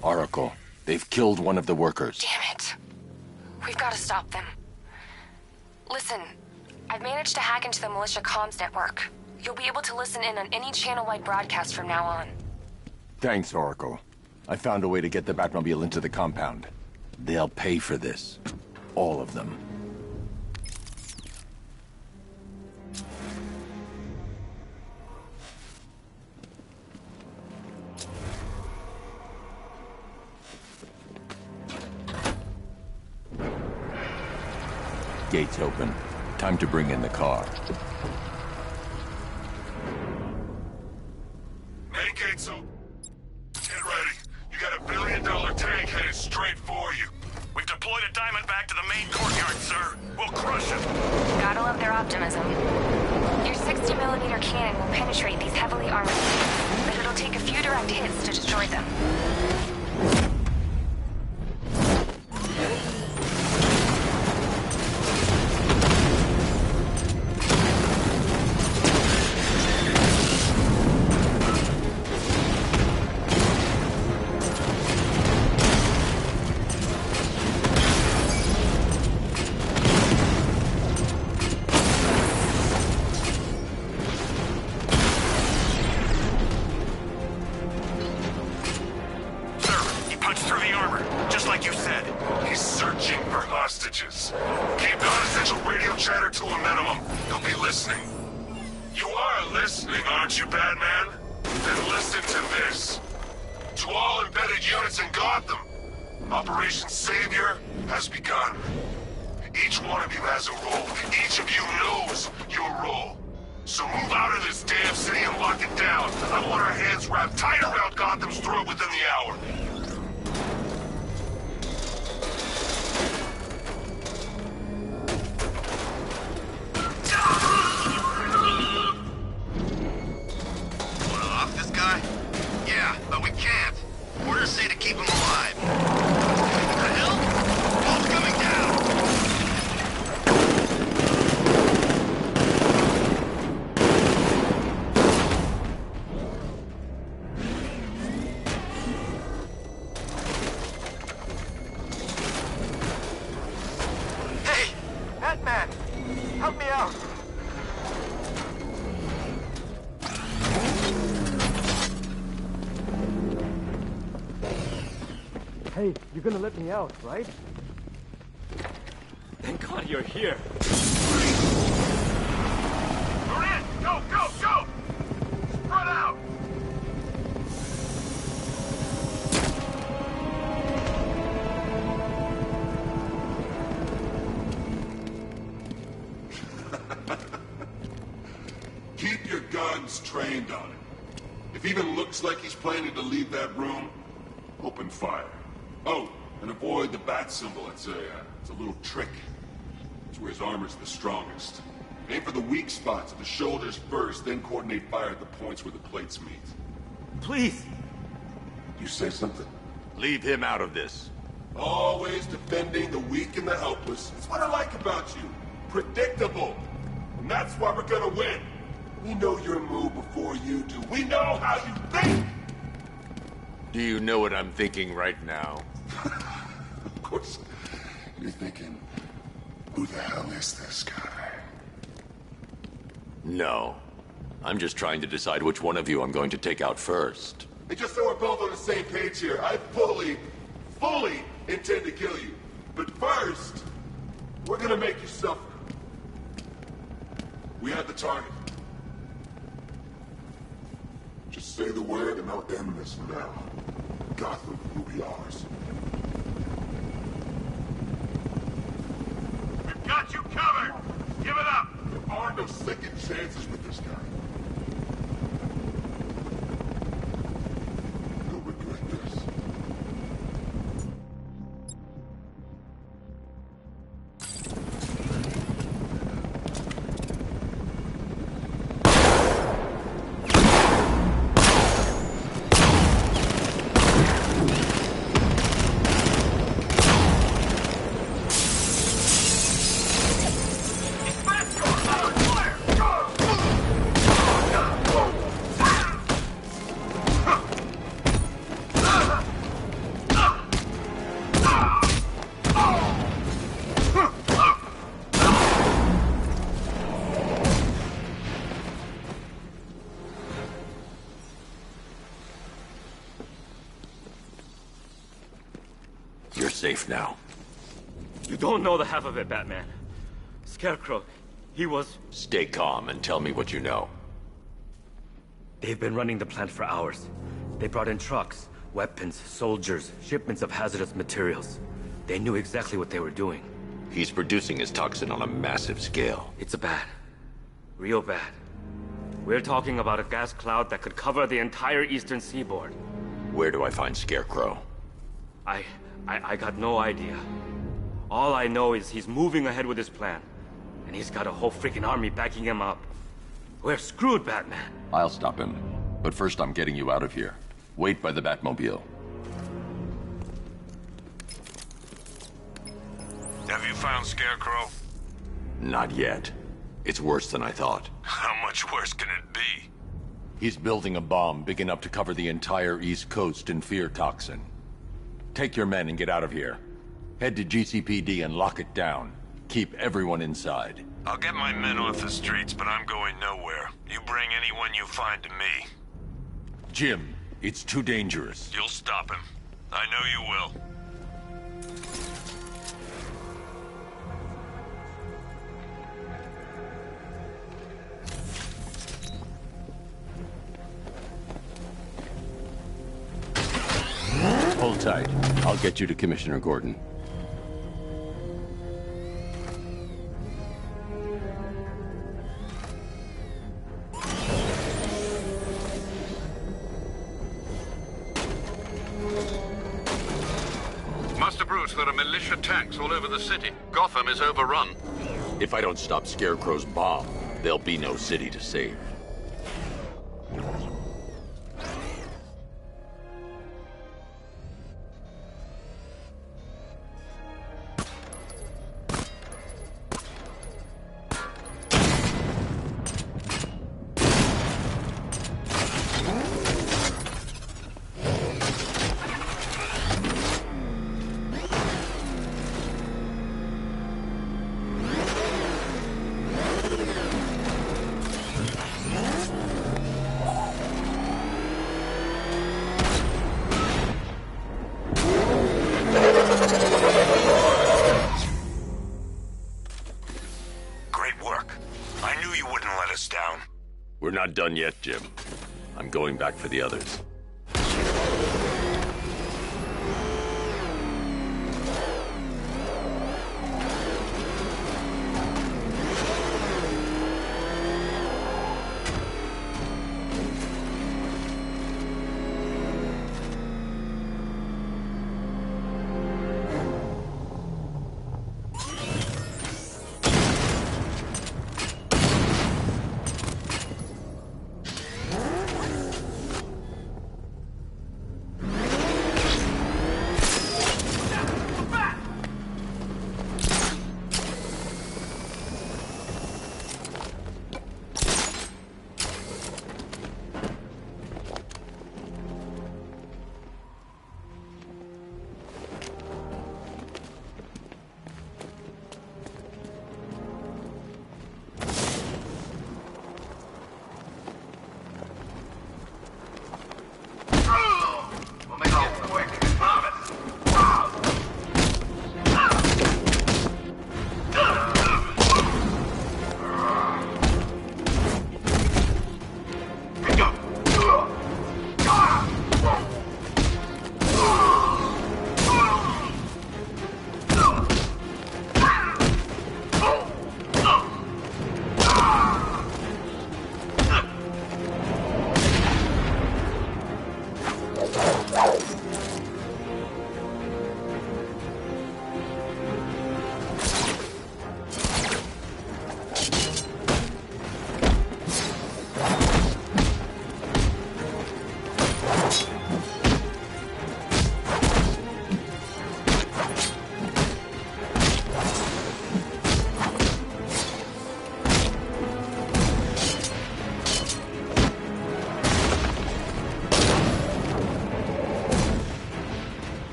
Oracle, they've killed one of the workers. Damn it. We've got to stop them. Listen, I've managed to hack into the militia comms network. You'll be able to listen in on any channel-wide broadcast from now on. Thanks, Oracle. I found a way to get the Batmobile into the compound. They'll pay for this. All of them. Gates open. Time to bring in the car. Main gates open. Get ready. You got $1 billion tank headed straight for you. We've deployed a Diamondback to the main courtyard, sir. We'll crush him. Gotta love their optimism. Your 60mm cannon will penetrate these heavily armored tanks, but it'll take a few direct hits to destroy them. Operation Savior has begun. Each one of you has a role. Each of you knows your role. So move out of this damn city and lock it down. I want our hands wrapped tight around Gotham's throat within the hour. Want to off this guy? Yeah, but we can't. Orders say to keep him alive. Hey, you're gonna let me out, right? Thank God you're here. We're in! Go, go, go! Spread out! Keep your guns trained on him. If he even looks like he's planning to leave that room, open fire. Oh, and avoid the bat symbol. It's a little trick. It's where his armor's the strongest. Aim for the weak spots of the shoulders first, then coordinate fire at the points where the plates meet. Please! You say something? Leave him out of this. Always defending the weak and the helpless. It's what I like about you. Predictable. And that's why we're gonna win. We know your move before you do. We know how you think! Do you know what I'm thinking right now? Of course. You're thinking, who the hell is this guy? No. I'm just trying to decide which one of you I'm going to take out first. Hey, just so we're both on the same page here, I fully intend to kill you. But first, we're gonna make you suffer. We have the target. Just say the word and I'll end this now. Gotham will be ours. We've got you covered! Give it up! There are no second chances with this guy. You'll regret this. safe now. You don't know the half of it, Batman. Scarecrow, he was... Stay calm and tell me what you know. They've been running the plant for hours. They brought in trucks, weapons, soldiers, shipments of hazardous materials. They knew exactly what they were doing. He's producing his toxin on a massive scale. It's bad. Real bad. We're talking about a gas cloud that could cover the entire eastern seaboard. Where do I find Scarecrow? I got no idea. All I know is he's moving ahead with his plan. And he's got a whole freaking army backing him up. We're screwed, Batman. I'll stop him. But first I'm getting you out of here. Wait by the Batmobile. Have you found Scarecrow? Not yet. It's worse than I thought. How much worse can it be? He's building a bomb big enough to cover the entire East Coast in fear toxin. Take your men and get out of here. Head to GCPD and lock it down. Keep everyone inside. I'll get my men off the streets, but I'm going nowhere. You bring anyone you find to me. Jim, it's too dangerous. You'll stop him. I know you will. Hold tight. I'll get you to Commissioner Gordon. Master Bruce, there are militia tanks all over the city. Gotham is overrun. If I don't stop Scarecrow's bomb, there'll be no city to save. We're not done yet, Jim. I'm going back for the others.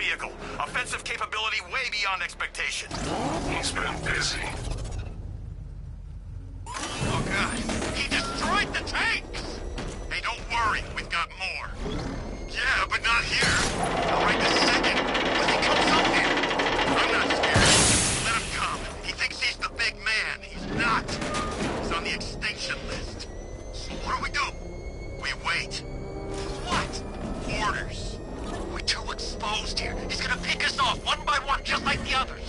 vehicle. Offensive capability way beyond expectation. He's been busy. Oh, God. He destroyed the tanks! Hey, don't worry. We've got more. Yeah, but not here. Not right this second. Once he comes up here. I'm not scared. Let him come. He thinks he's the big man. He's not. He's on the extinction list. So what do we do? We wait. What? Orders. We're too exposed here. He's gonna pick us off one by one, just like the others.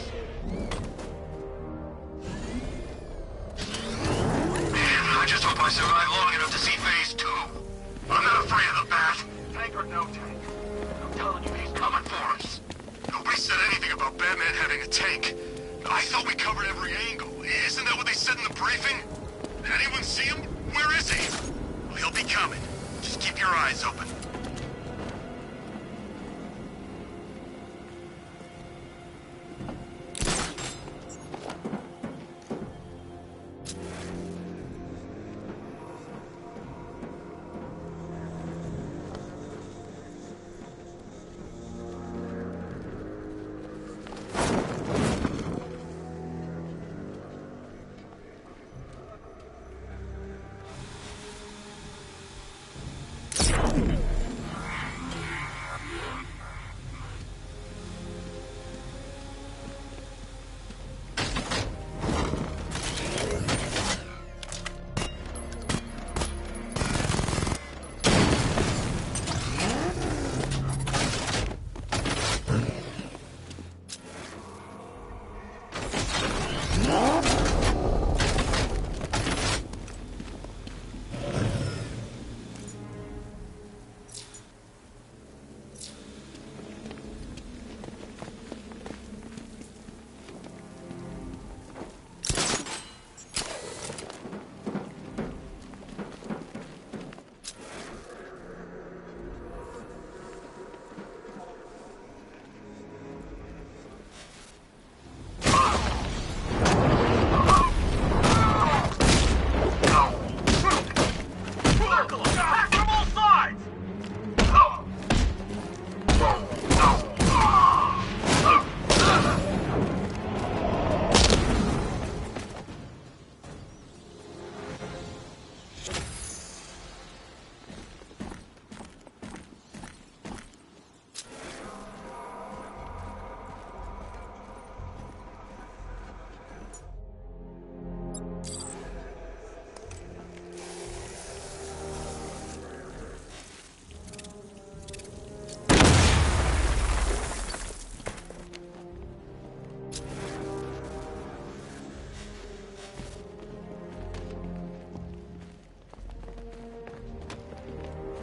I just hope I survive long enough to see phase 2. I'm not afraid of the bat. Tank or no tank? I'm telling you, he's coming for us. Nobody said anything about Batman having a tank. I thought we covered every angle. Isn't that what they said in the briefing? Anyone see him? Where is he? Well, he'll be coming. Just keep your eyes open.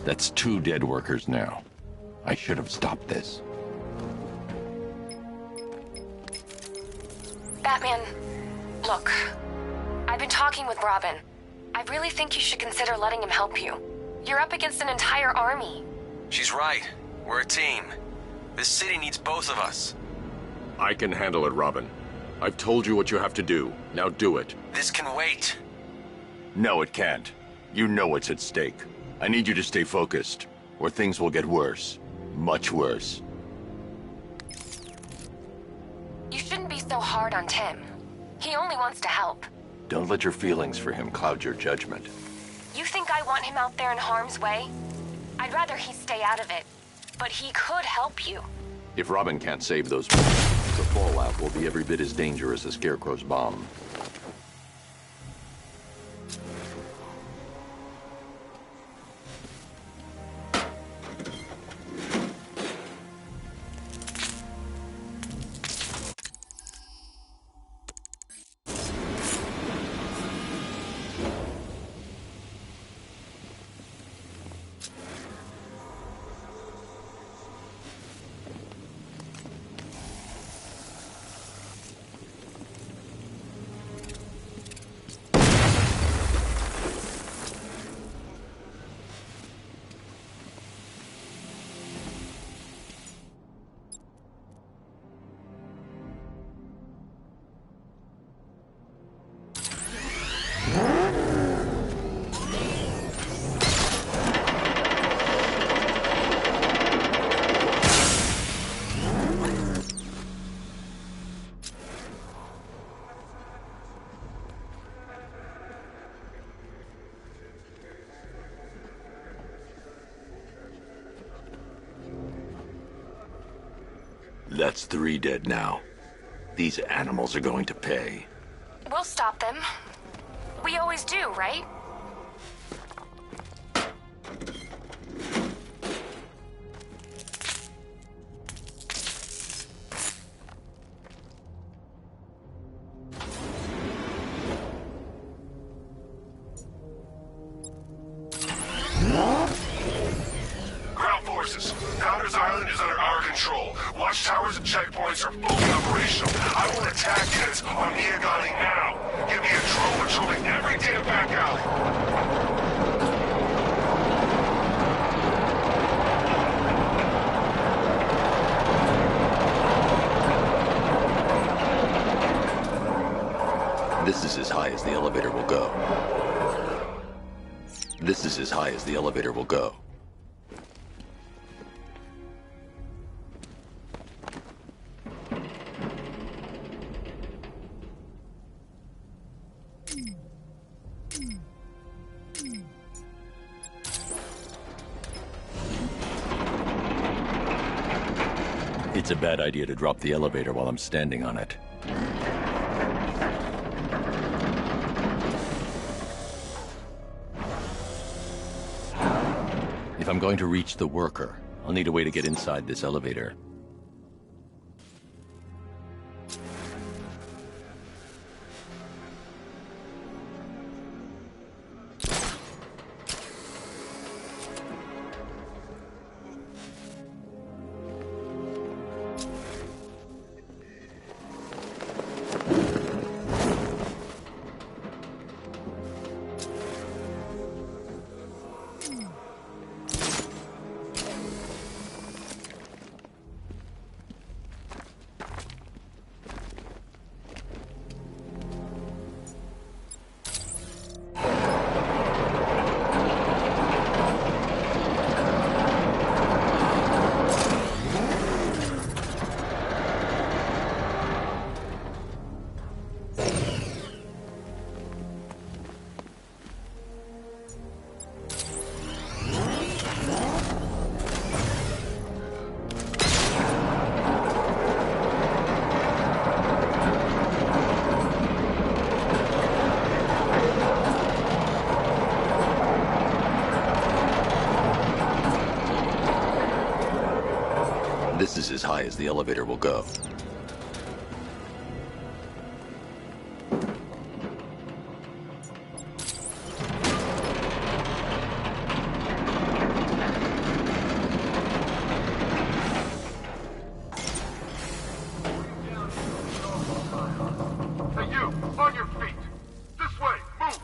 That's 2 dead workers now. I should have stopped this. Batman, look. I've been talking with Robin. I really think you should consider letting him help you. You're up against an entire army. She's right. We're a team. This city needs both of us. I can handle it, Robin. I've told you what you have to do. Now do it. This can wait. No, it can't. You know what's at stake. I need you to stay focused, or things will get worse. Much worse. You shouldn't be so hard on Tim. He only wants to help. Don't let your feelings for him cloud your judgment. You think I want him out there in harm's way? I'd rather he stay out of it. But he could help you. If Robin can't save those people, the fallout will be every bit as dangerous as Scarecrow's bomb. That's 3 dead now. These animals are going to pay. We'll stop them. We always do, right? Ground forces, Founders Island is under our control. Watchtowers and checkpoints are fully operational. I will attack units on Меня now. Give me a drone patrolling every damn back alley. This is as high as the elevator will go. This is as high as the elevator will go. It's a bad idea to drop the elevator while I'm standing on it. If I'm going to reach the worker, I'll need a way to get inside this elevator. This is as high as the elevator will go. Hey, you! On your feet! This way! Move!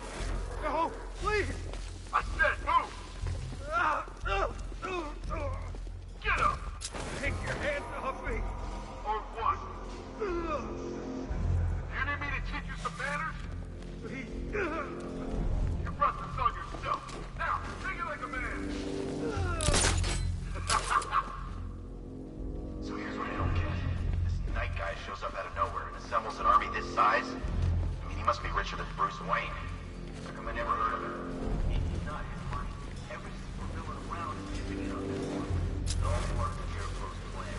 No, please! I said move! Get up! Take your hands off me! Or what? You need me to teach you some manners? Please. You brought this on yourself. Now, take it like a man. So here's what I don't get. This night guy shows up out of nowhere and assembles an army this size? I mean, he must be richer than Bruce Wayne. How come I never heard of him? He's not his money. Every super villain around is chipping in on this one. It's all part of the Scarecrow's plan.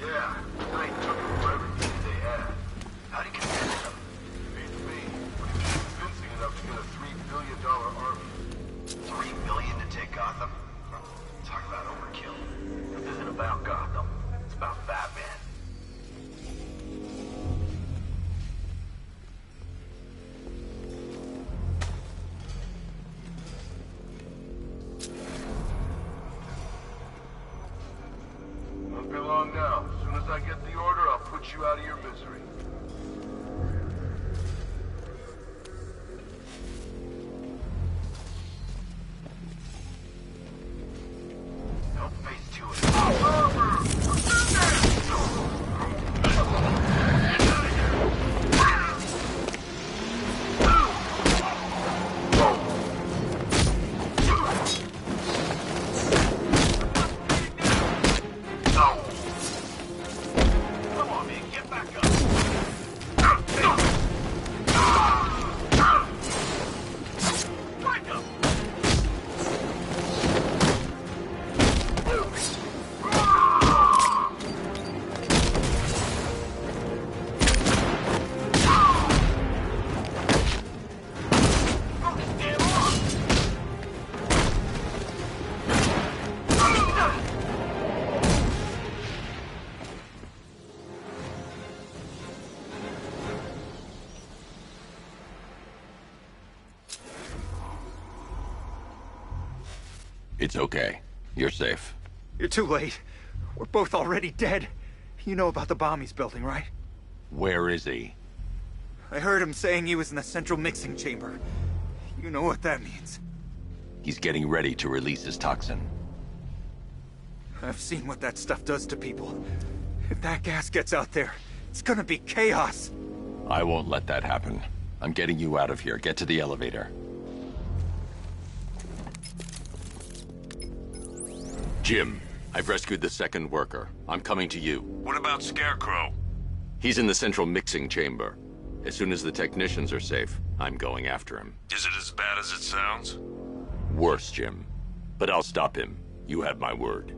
Yeah, Knight took it for everything they had. How'd he convince them? Beats me, but he was convincing enough to get a $3 billion army. $3 billion to take Gotham? Talk about overkill. This isn't about Gotham. It's about Batman. Won't be long now. As soon as I get the order, I'll put you out of your misery. Help phase 2 is... It's okay. You're safe. You're too late. We're both already dead. You know about the bomb he's building, right? Where is he? I heard him saying he was in the central mixing chamber. You know what that means. He's getting ready to release his toxin. I've seen what that stuff does to people. If that gas gets out there, it's gonna be chaos. I won't let that happen. I'm getting you out of here. Get to the elevator. Jim, I've rescued the second worker. I'm coming to you. What about Scarecrow? He's in the central mixing chamber. As soon as the technicians are safe, I'm going after him. Is it as bad as it sounds? Worse, Jim. But I'll stop him. You have my word.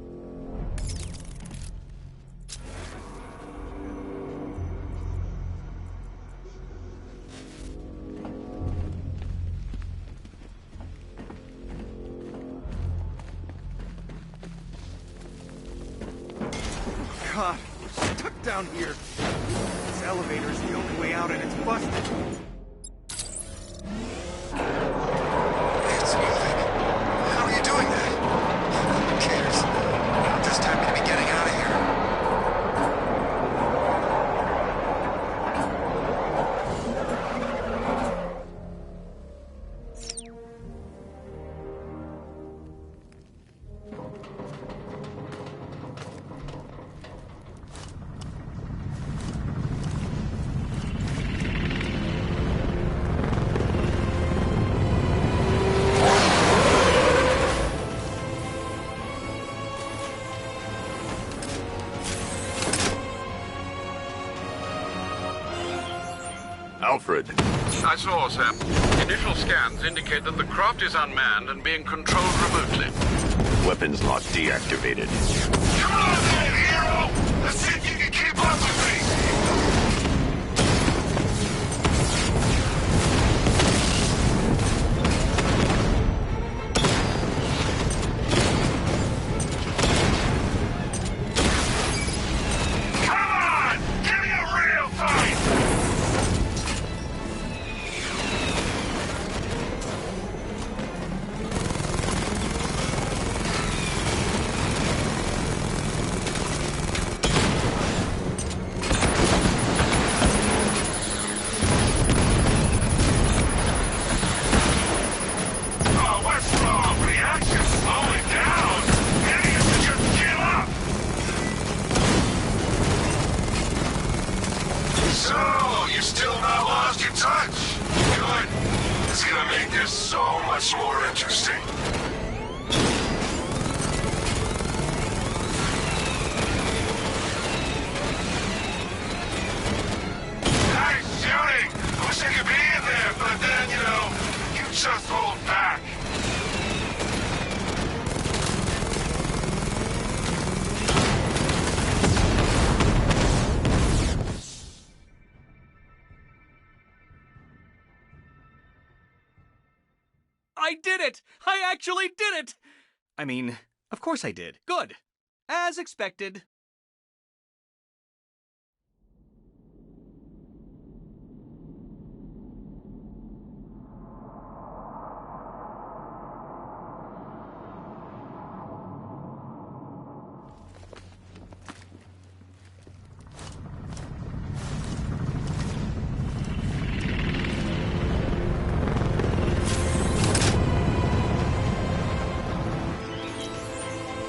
God, we're stuck down here. This elevator's the only way out and it's busted. It's moving. How are you doing that? Who cares? I'm just happy to be getting out of here. Alfred. I saw, Sam. Initial scans indicate that the craft is unmanned and being controlled remotely. Weapons not deactivated. Come on then, hero! Let's see if you can keep up with me! Come on! Give me a real fight! Oh, what's wrong? Reaction slowing down! Idiots should just give up! So, you still not lost your touch? Good. It's gonna make this so much more interesting. Nice shooting! I wish I could be in there, but then, you know, you just hold back. I did it! I actually did it! I mean, of course I did. Good. As expected.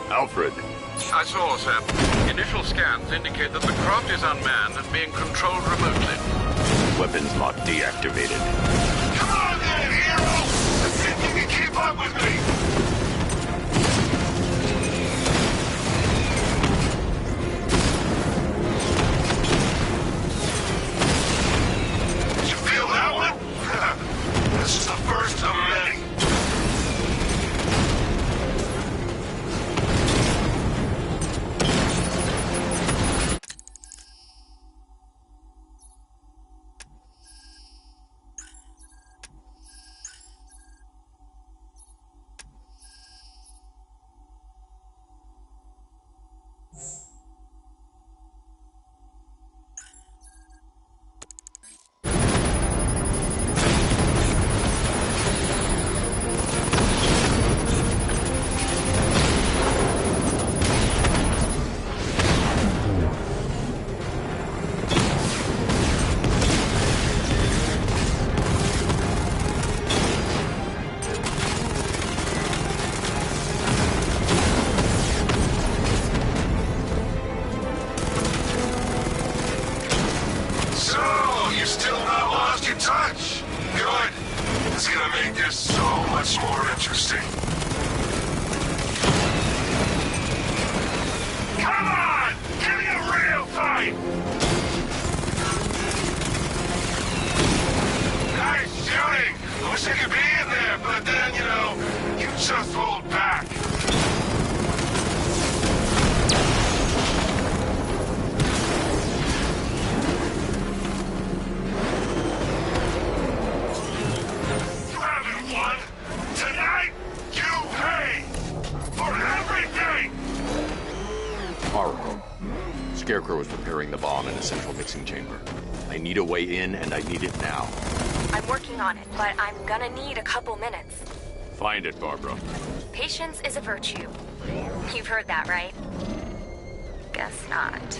Alfred. I saw, Sam. Initial scans indicate that the craft is unmanned and being controlled remotely. Weapons not deactivated. Come on then, hero! Let's see if you can keep up with me! Did you feel that one? This is the first of many. It's gonna make this so much more interesting. Come on! Give me a real fight! Nice shooting! I wish I could be in there, but then, you know, you just hold back. You haven't won! Tonight, you pay! For everything! Arkham. Scarecrow is preparing the bomb in the central mixing chamber. I need a way in, and I need it now. I'm working on it, but I'm gonna need a couple minutes. Find it, Barbara. Patience is a virtue. You've heard that, right? Guess not.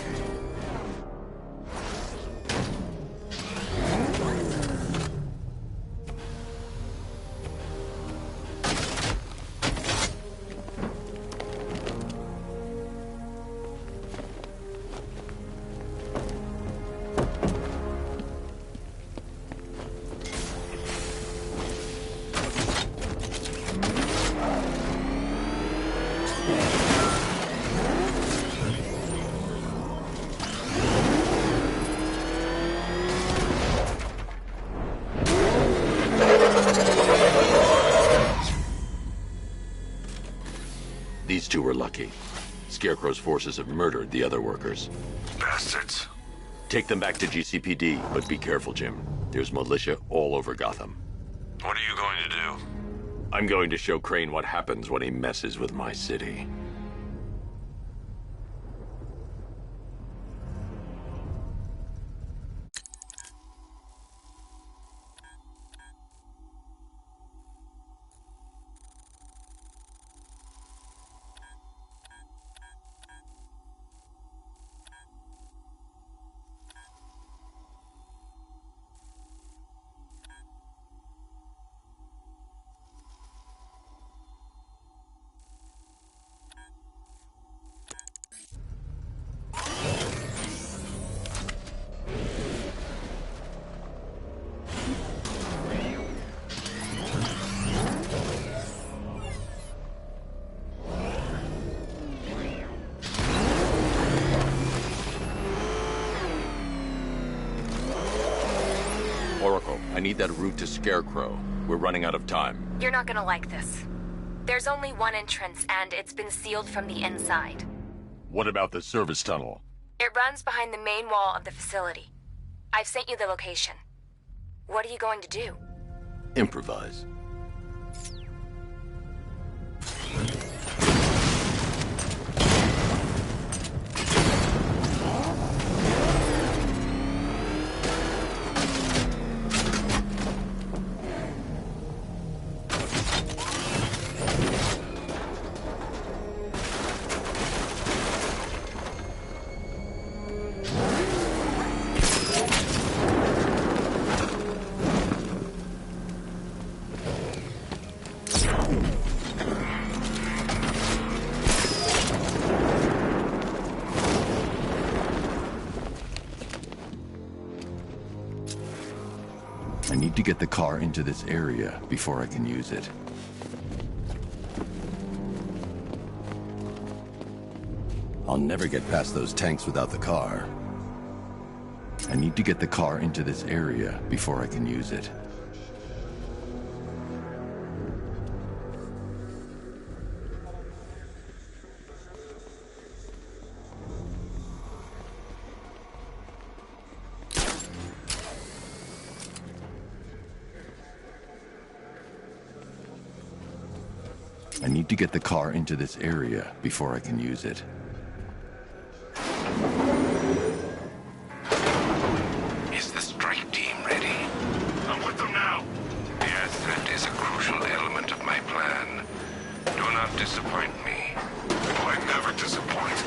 These two were lucky. Scarecrow's forces have murdered the other workers. Bastards. Take them back to GCPD, but be careful, Jim. There's militia all over Gotham. What are you going to do? I'm going to show Crane what happens when he messes with my city. Oracle, I need that route to Scarecrow. We're running out of time. You're not gonna like this. There's only one entrance, and it's been sealed from the inside. What about the service tunnel? It runs behind the main wall of the facility. I've sent you the location. What are you going to do? Improvise. I need to get the car into this area before I can use it. I'll never get past those tanks without the car. I need to get the car into this area before I can use it. I need to get the car into this area before I can use it. Is the strike team ready? I'm with them now. The asset is a crucial element of my plan. Do not disappoint me. I never disappoint.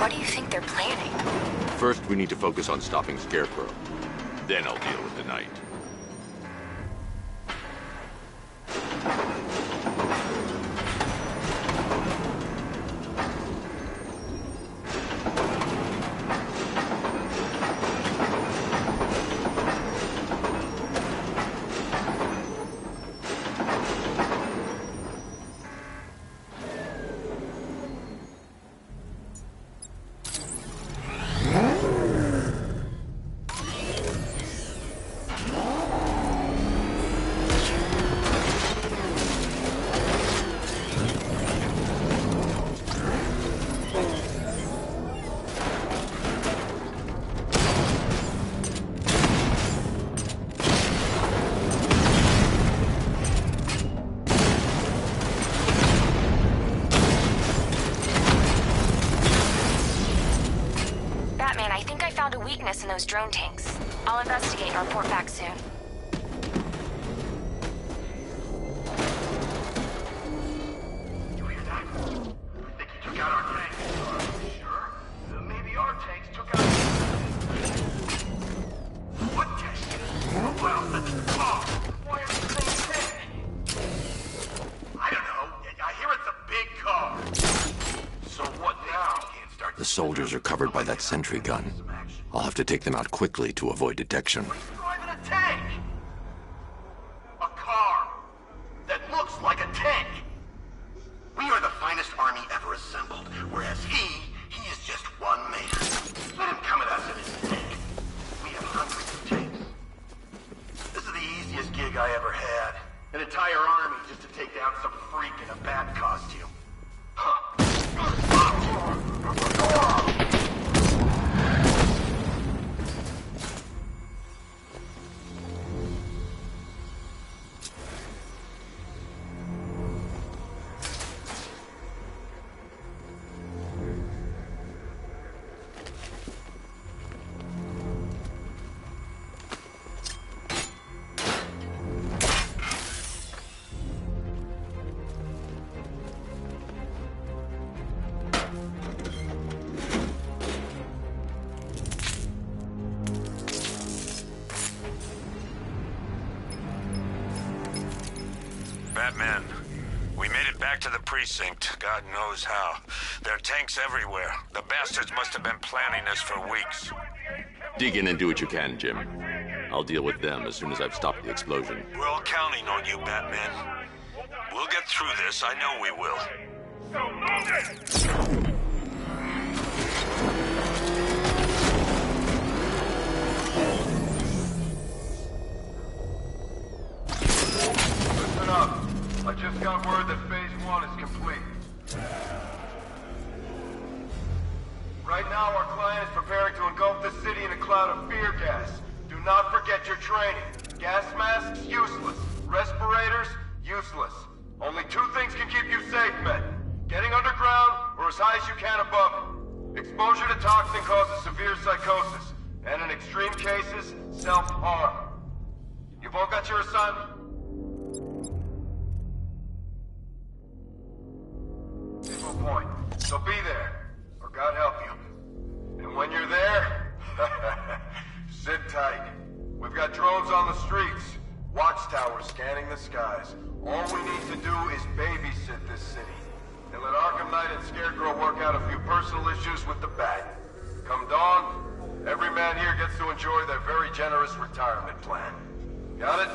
What do you think they're planning? First, we need to focus on stopping Scarecrow. Then I'll deal with the Knight. find tanks. I'll investigate and report back soon. You hear that? I think he took out our tanks. Sure? Maybe our tanks took out... What tank? Well, why are these things dead? I don't know. I hear it's a big car. So what now? The soldiers are covered by that sentry gun. I'll have to take them out quickly to avoid detection. Driving a tank! A car that looks like a tank! We are the finest army ever assembled, whereas he is just one man. Let him come at us in his tank. We have hundreds of tanks. This is the easiest gig I ever had. An entire army just to take down some freak in a bat costume. Batman, we made it back to the precinct, God knows how. There are tanks everywhere. The bastards must have been planning this for weeks. Dig in and do what you can, Jim. I'll deal with them as soon as I've stopped the explosion. We're all counting on you, Batman. We'll get through this, I know we will. So move it! Listen up. I just got word that Phase 1 is complete. Right now, our client is preparing to engulf the city in a cloud of fear gas. Do not forget your training. Gas masks, useless. Respirators, useless. Only two things can keep you safe, men. Getting underground, or as high as you can above it. Exposure to toxin causes severe psychosis, and in extreme cases, self-harm. You've all got your assignment? Single point. So be there, or God help you. And when you're there, sit tight. We've got drones on the streets, watchtowers scanning the skies. All we need to do is babysit this city, and let Arkham Knight and Scarecrow work out a few personal issues with the Bat. Come dawn, every man here gets to enjoy their very generous retirement plan. Got it?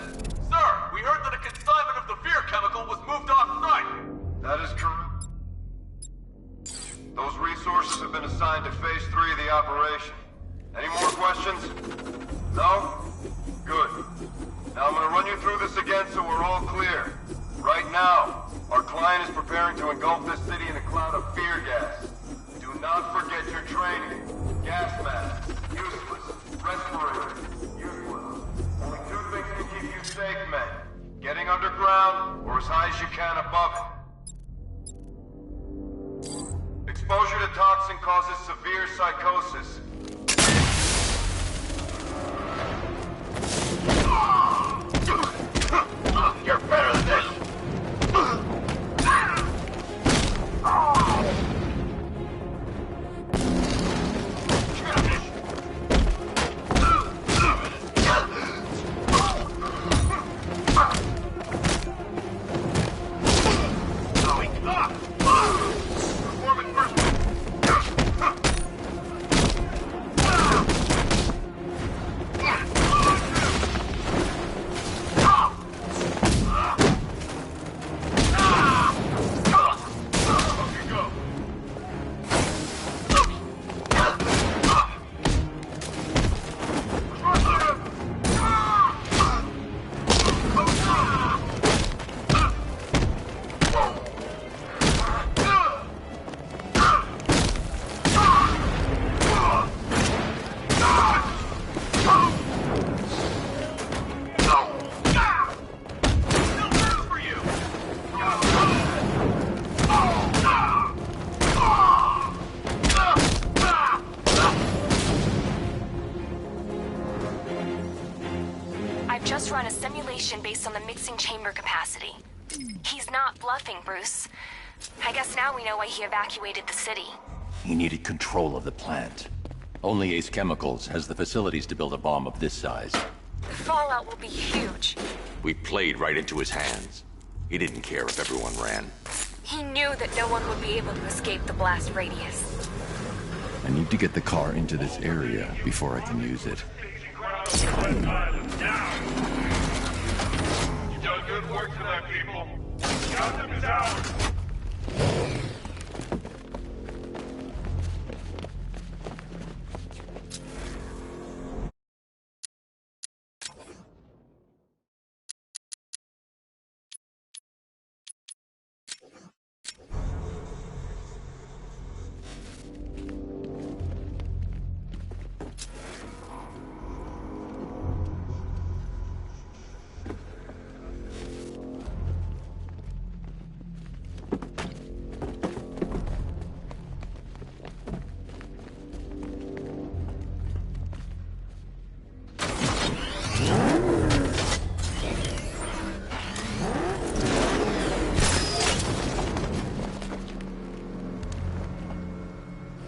Sir, we heard that a consignment of the fear chemical was moved off-site. That is correct. Those resources have been assigned to Phase 3 of the operation. Any more questions? No? Good. Now I'm gonna run you through this again so we're all clear. Right now, our client is preparing to engulf this city in a cloud of fear gas. Do not forget your training. Gas masks, useless. Respirators, useless. Only two things can keep you safe, men. Getting underground, or as high as you can above it. Exposure to toxin causes severe psychosis. You're better than this! I've just run a simulation based on the mixing chamber capacity. He's not bluffing, Bruce. I guess now we know why he evacuated the city. He needed control of the plant. Only Ace Chemicals has the facilities to build a bomb of this size. The fallout will be huge. We played right into his hands. He didn't care if everyone ran. He knew that no one would be able to escape the blast radius. I need to get the car into this area before I can use it. You've done good work tonight, people. Gotham is ours.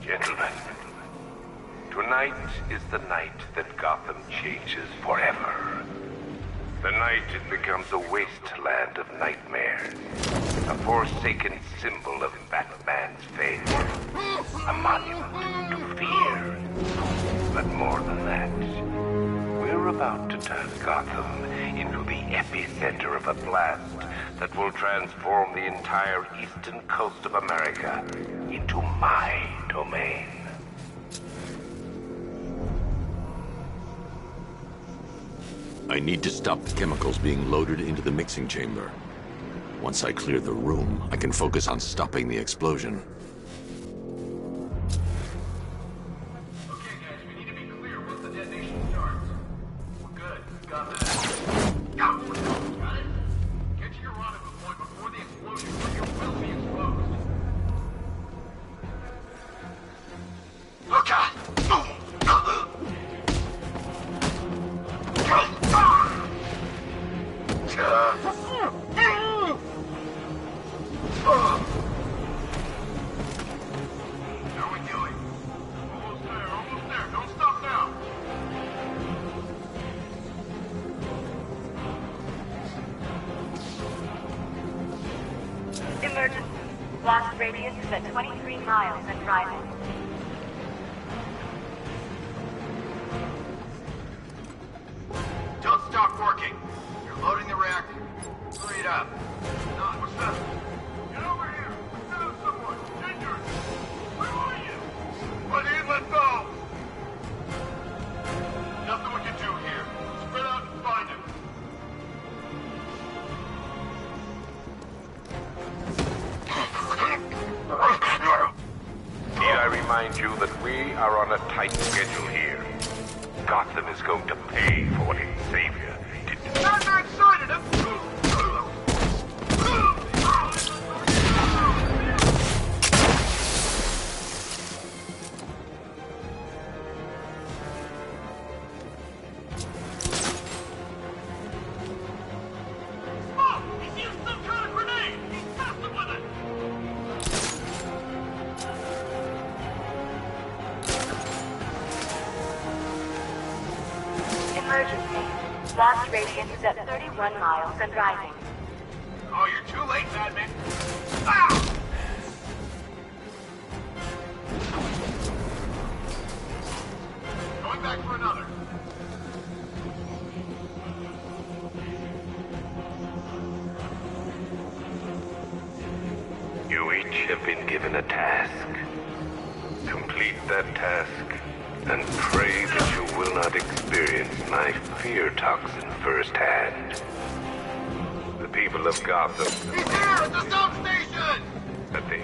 Gentlemen, tonight is the night that Gotham changes forever. The night it becomes a wasteland of nightmares, a forsaken symbol of Batman's failure, a monument to fear. But more than that, we're about to turn Gotham into the epicenter of a blast that will transform the entire eastern coast of America into my domain. I need to stop the chemicals being loaded into the mixing chamber. Once I clear the room, I can focus on stopping the explosion. Okay, guys, we need to be clear once the detonation starts. We're good. Got this. Got it? Get to your rendezvous point before the explosion, or you will be exposed. Look out! How are we doing? Almost there, almost there. Don't stop now. Emergency. Blast radius is at 23 miles and rising. Don't stop working. You're loading the reactor. Hurry it up. Don, what's up? Get over here. Let's send someone. Ginger! Where are you? What in? Let's go! Nothing we can do here. Spread out and find him. Need I remind you that we are on a tight schedule here. Gotham is going to pay for what its savior did. Not very excited. Oh, he's used some kind of grenade. He's messing with it. Emergency. Blast radius is at 31 miles and rising. Oh, you're too late, Batman. Ah! Going back for another. You each have been given a task. Complete that task, and pray that you will not experience my fear toxin firsthand. The people of Gotham He's here at the substation! that they